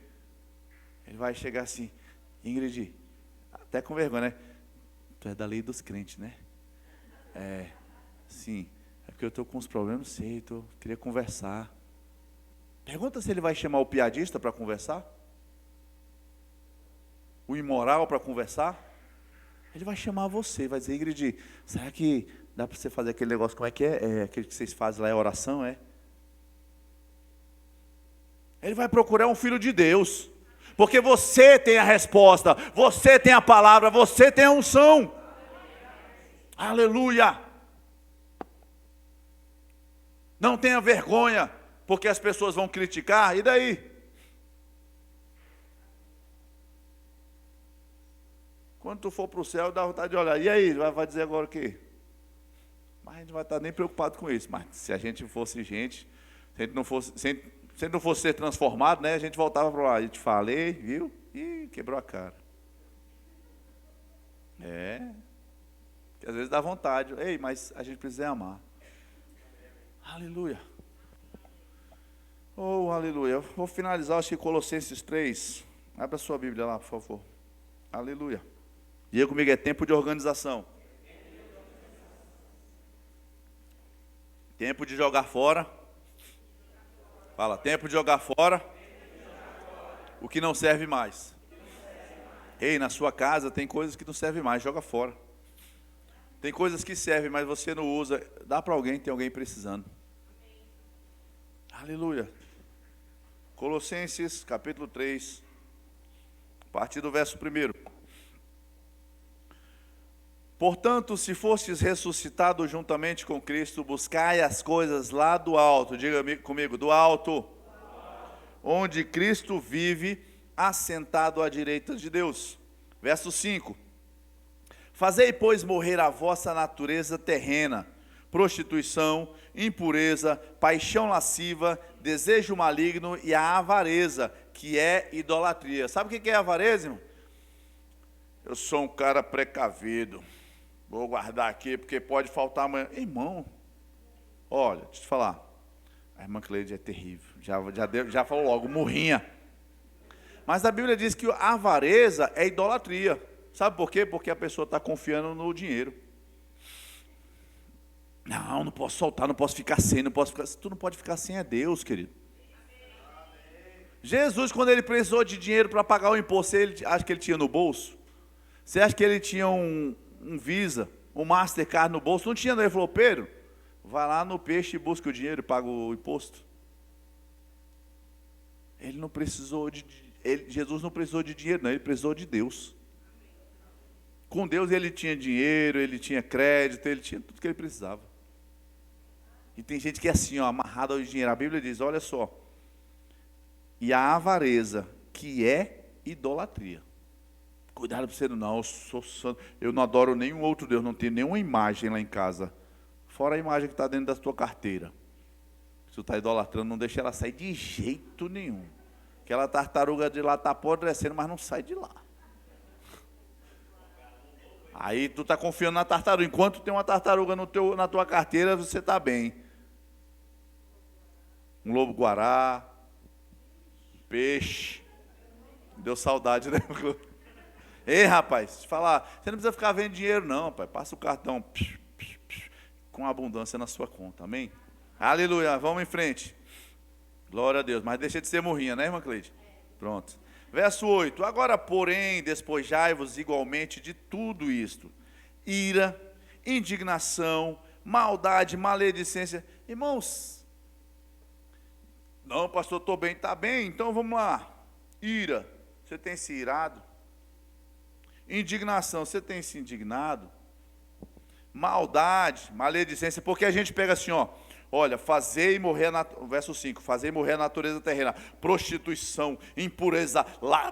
Ele vai chegar assim, Ingrid, até com vergonha, né? Tu é da lei dos crentes, né? É, sim, é porque eu estou com uns problemas, sei, queria conversar. Pergunta se ele vai chamar o piadista para conversar? O imoral para conversar? Ele vai chamar você, vai dizer, Ingrid, será que dá para você fazer aquele negócio, como é que é? Aquele que vocês fazem lá é oração, é? Ele vai procurar um filho de Deus, porque você tem a resposta, você tem a palavra, você tem a unção. Aleluia! Não tenha vergonha, porque as pessoas vão criticar, e daí? Quando tu for para o céu, dá vontade de olhar, e aí, vai dizer agora o quê? Mas a gente não vai estar nem preocupado com isso. Mas se a gente fosse gente, se a gente não fosse ser transformado, né, a gente voltava para lá. A gente falei, viu? E quebrou a cara. Que às vezes dá vontade. Ei, mas a gente precisa amar. Aleluia. Oh, aleluia. Eu vou finalizar, acho que Colossenses 3. Abra a sua Bíblia lá, por favor. Aleluia. Diga comigo, é tempo de organização. Tempo de jogar fora. Fala, tempo de jogar fora o que não serve mais. Ei, na sua casa tem coisas que não servem mais, joga fora. Tem coisas que servem, mas você não usa. Dá para alguém, tem alguém precisando. Aleluia. Colossenses, capítulo 3, a partir do verso 1. Portanto, se fostes ressuscitados juntamente com Cristo, buscai as coisas lá do alto. Diga comigo, do alto. Onde Cristo vive, assentado à direita de Deus. Verso 5. Fazei, pois, morrer a vossa natureza terrena, prostituição, impureza, paixão lasciva, desejo maligno e a avareza, que é idolatria. Sabe o que é avareza, irmão? Eu sou um cara precavido. Vou guardar aqui, porque pode faltar amanhã. Irmão, olha, deixa eu te falar. A irmã Cleide é terrível. Já falou logo, murrinha. Mas a Bíblia diz que a avareza é idolatria. Sabe por quê? Porque a pessoa está confiando no dinheiro. Não posso soltar, não posso ficar sem, Tu não pode ficar sem, é Deus, querido. Jesus, quando ele precisou de dinheiro para pagar o imposto, ele acha que ele tinha no bolso? Você acha que ele tinha um Visa, um Mastercard no bolso? Não tinha, não. Ele falou, Pedro, vai lá no peixe e busca o dinheiro e paga o imposto. Ele não precisou Jesus não precisou de dinheiro, não, ele precisou de Deus. Com Deus ele tinha dinheiro, ele tinha crédito, ele tinha tudo que ele precisava. E tem gente que é assim, ó, amarrada ao dinheiro. A Bíblia diz, olha só, e a avareza, que é idolatria. Cuidado para você não, eu sou santo, eu não adoro nenhum outro Deus, não tenho nenhuma imagem lá em casa, fora a imagem que está dentro da tua carteira. Se tu está idolatrando, não deixa ela sair de jeito nenhum. Aquela tartaruga de lá está apodrecendo, mas não sai de lá. Aí tu está confiando na tartaruga, enquanto tem uma tartaruga na tua carteira, você está bem. Um lobo-guará, peixe, deu saudade, né? Ei, rapaz, deixa eu falar, você não precisa ficar vendo dinheiro não, pai. Passa o cartão com abundância na sua conta, amém? Aleluia, vamos em frente. Glória a Deus, mas deixa de ser morrinha, né, irmã Cleide? Pronto. Verso 8: agora, porém, despojai-vos igualmente de tudo isto: ira, indignação, maldade, maledicência. Irmãos, não, pastor, estou bem, está bem, então vamos lá. Ira, você tem se irado? Indignação, você tem se indignado? Maldade, maledicência, porque a gente pega assim, ó, olha, fazei morrer, verso 5, fazei morrer a natureza terrena, prostituição, impureza,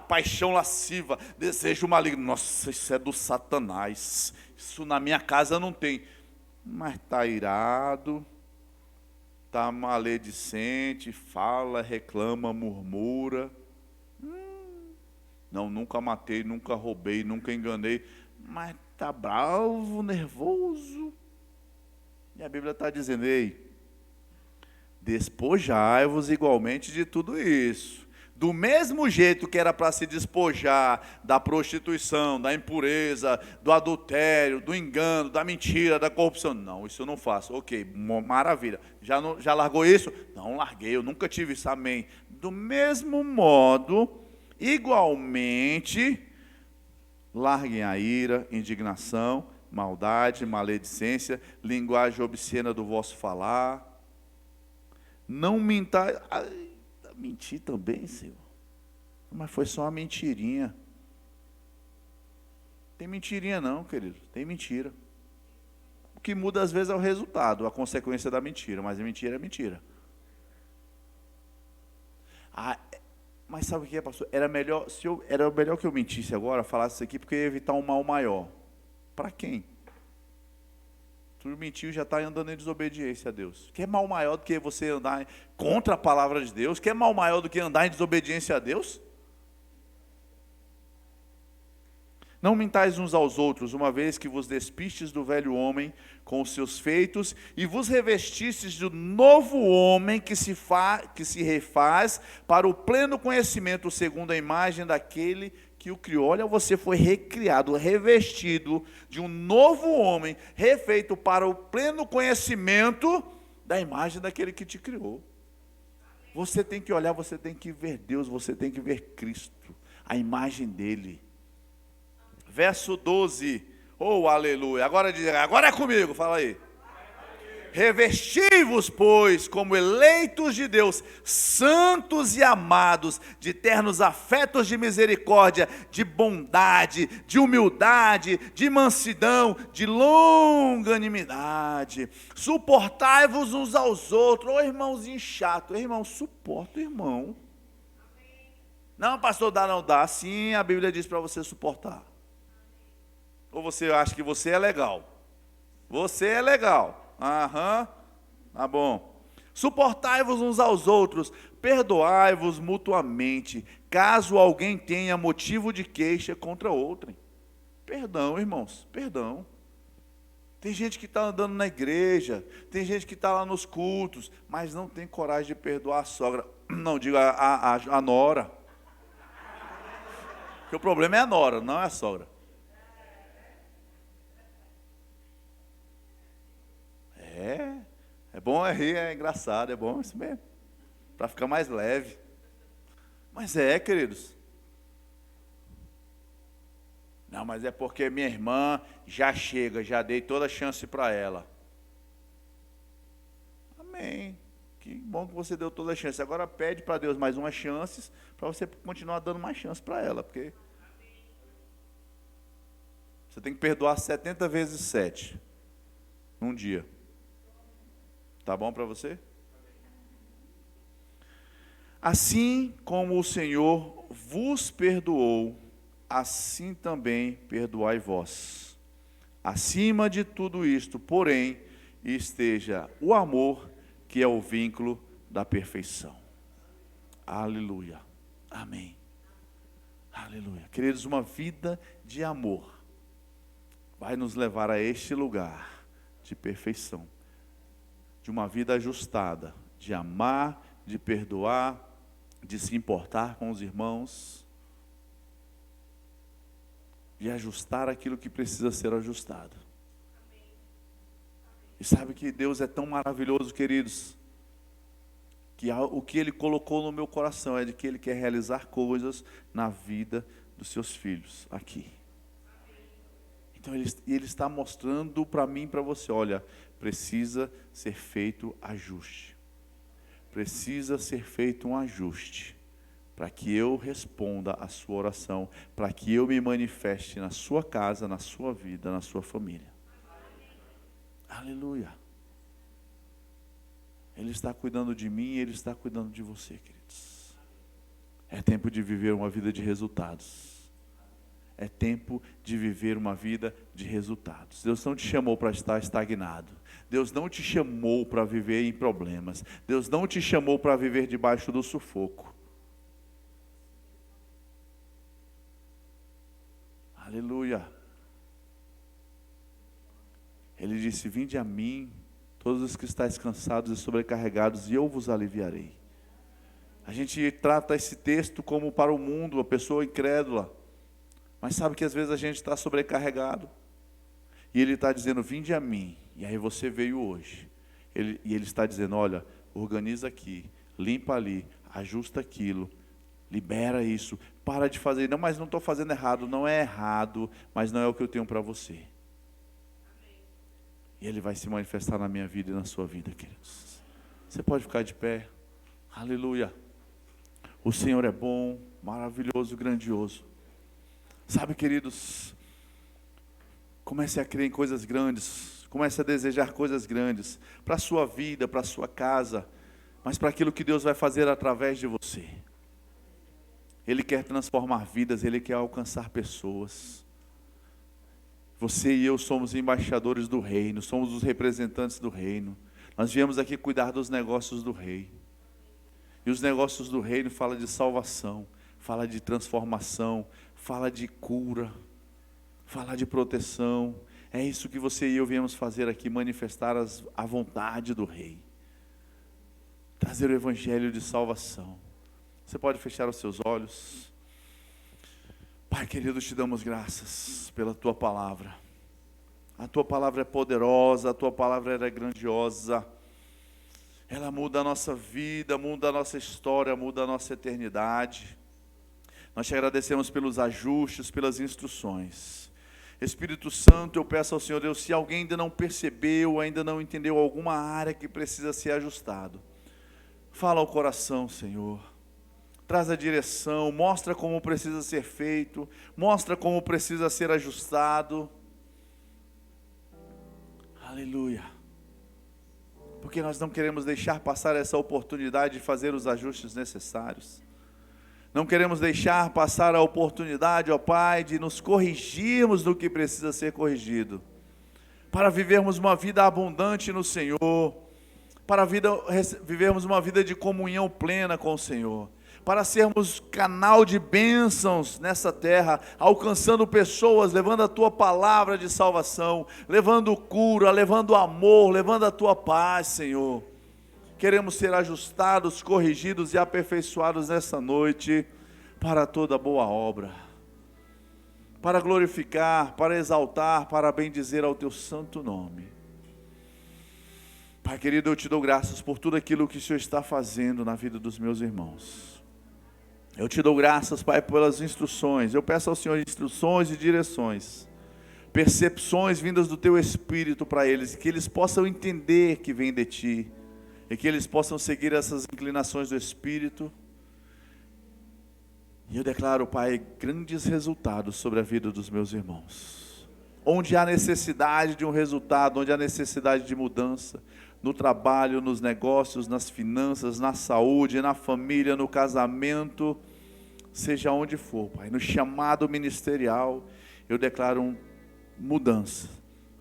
paixão lasciva, desejo maligno. Nossa, isso é do Satanás, isso na minha casa não tem. Mas está irado, está maledicente, fala, reclama, murmura. Não, nunca matei, nunca roubei, nunca enganei, mas está bravo, nervoso. E a Bíblia está dizendo: ei, despojai-vos igualmente de tudo isso. Do mesmo jeito que era para se despojar da prostituição, da impureza, do adultério, do engano, da mentira, da corrupção. Não, isso eu não faço. Ok, maravilha. Já largou isso? Não larguei, eu nunca tive isso. Amém. Do mesmo modo, igualmente, larguem a ira, indignação, maldade, maledicência, linguagem obscena do vosso falar. Não mintai. Mentir também, Senhor. Mas foi só uma mentirinha. Tem mentirinha não, querido. Tem mentira. O que muda às vezes é o resultado, a consequência da mentira. Mas a mentira é mentira. Mas sabe o que é, pastor? Era melhor que eu mentisse agora, falasse isso aqui, porque eu ia evitar um mal maior. Para quem? Tu mentiu, já está andando em desobediência a Deus. Que é mal maior do que você andar contra a palavra de Deus? Que é mal maior do que andar em desobediência a Deus? Não mintais uns aos outros, uma vez que vos despistes do velho homem com os seus feitos, e vos revestistes do novo homem que se refaz para o pleno conhecimento, segundo a imagem daquele que o criou. Olha, você foi recriado, revestido de um novo homem, refeito para o pleno conhecimento da imagem daquele que te criou. Você tem que olhar, você tem que ver Deus, você tem que ver Cristo, a imagem dele. Verso 12, oh aleluia, agora é comigo, fala aí. Revesti-vos, pois, como eleitos de Deus, santos e amados, de ternos afetos de misericórdia, de bondade, de humildade, de mansidão, de longanimidade. Suportai-vos uns aos outros. Ô irmãozinho chato, irmão, suporta o irmão. Não, pastor, não dá. Sim, a Bíblia diz para você suportar. Ou você acha que você é legal? Você é legal. Aham, tá bom. Suportai-vos uns aos outros, perdoai-vos mutuamente, caso alguém tenha motivo de queixa contra outrem. Perdão, irmãos, perdão. Tem gente que está andando na igreja, tem gente que está lá nos cultos, mas não tem coragem de perdoar a sogra. Não, digo a nora. Porque o problema é a nora, não é a sogra. É bom rir, é engraçado, é bom isso mesmo, para ficar mais leve. Mas queridos. Não, mas é porque minha irmã já chega, já dei toda a chance para ela. Amém. Que bom que você deu toda a chance. Agora pede para Deus mais umas chances, para você continuar dando mais chance para ela, porque você tem que perdoar 70 vezes 7 num dia. Tá bom para você? Assim como o Senhor vos perdoou, assim também perdoai vós. Acima de tudo isto, porém, esteja o amor, que é o vínculo da perfeição. Aleluia. Amém. Aleluia. Queridos, uma vida de amor vai nos levar a este lugar de perfeição. De uma vida ajustada, de amar, de perdoar, de se importar com os irmãos, de ajustar aquilo que precisa ser ajustado. E sabe que Deus é tão maravilhoso, queridos, que o que Ele colocou no meu coração é de que Ele quer realizar coisas na vida dos seus filhos aqui. Então Ele está mostrando para mim e para você, olha, precisa ser feito ajuste. Precisa ser feito um ajuste para que eu responda a sua oração, para que eu me manifeste na sua casa, na sua vida, na sua família. Aleluia. Ele está cuidando de mim e Ele está cuidando de você, queridos. É tempo de viver uma vida de resultados. É tempo de viver uma vida de resultados. Deus não te chamou para estar estagnado. Deus não te chamou para viver em problemas. Deus não te chamou para viver debaixo do sufoco. Aleluia. Ele disse, vinde a mim, todos os que estáis cansados e sobrecarregados, e eu vos aliviarei. A gente trata esse texto como para o mundo, a pessoa incrédula. Mas sabe que às vezes a gente está sobrecarregado. E Ele está dizendo, vinde a mim. E aí você veio hoje. E Ele está dizendo, olha, organiza aqui, limpa ali, ajusta aquilo, libera isso, para de fazer. Não, mas não estou fazendo errado. Não é errado, mas não é o que eu tenho para você. E Ele vai se manifestar na minha vida e na sua vida, queridos. Você pode ficar de pé. Aleluia. O Senhor é bom, maravilhoso, grandioso. Sabe, queridos, comece a crer em coisas grandes, comece a desejar coisas grandes, para a sua vida, para a sua casa, mas para aquilo que Deus vai fazer através de você. Ele quer transformar vidas, Ele quer alcançar pessoas. Você e eu somos embaixadores do reino, somos os representantes do reino. Nós viemos aqui cuidar dos negócios do rei. E os negócios do reino falam de salvação, fala de transformação, fala de cura, fala de proteção. É isso que você e eu viemos fazer aqui, manifestar a vontade do Rei. Trazer o evangelho de salvação. Você pode fechar os seus olhos. Pai querido, te damos graças pela Tua palavra. A Tua palavra é poderosa, a Tua palavra é grandiosa. Ela muda a nossa vida, muda a nossa história, muda a nossa eternidade. Nós te agradecemos pelos ajustes, pelas instruções. Espírito Santo, eu peço ao Senhor Deus, se alguém ainda não percebeu, ainda não entendeu alguma área que precisa ser ajustado, fala ao coração, Senhor. Traz a direção, mostra como precisa ser feito, mostra como precisa ser ajustado. Aleluia. Porque nós não queremos deixar passar essa oportunidade de fazer os ajustes necessários. Não queremos deixar passar a oportunidade, ó Pai, de nos corrigirmos do que precisa ser corrigido. Para vivermos uma vida abundante no Senhor. Para vivermos uma vida de comunhão plena com o Senhor. Para sermos canal de bênçãos nessa terra, alcançando pessoas, levando a Tua palavra de salvação, levando cura, levando amor, levando a Tua paz, Senhor. Queremos ser ajustados, corrigidos e aperfeiçoados nessa noite, para toda boa obra, para glorificar, para exaltar, para bendizer ao Teu santo nome. Pai querido, eu Te dou graças por tudo aquilo que o Senhor está fazendo na vida dos meus irmãos. Eu Te dou graças, Pai, pelas instruções. Eu peço ao Senhor instruções e direções, percepções vindas do Teu Espírito para eles, que eles possam entender que vem de Ti, e que eles possam seguir essas inclinações do Espírito. E eu declaro, Pai, grandes resultados sobre a vida dos meus irmãos. Onde há necessidade de um resultado, onde há necessidade de mudança, no trabalho, nos negócios, nas finanças, na saúde, na família, no casamento, seja onde for, Pai, no chamado ministerial, eu declaro mudança,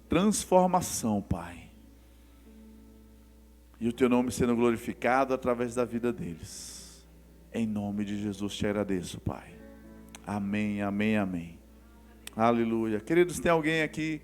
transformação, Pai. E o Teu nome sendo glorificado através da vida deles. Em nome de Jesus te agradeço, Pai. Amém, amém, amém. Aleluia. Queridos, tem alguém aqui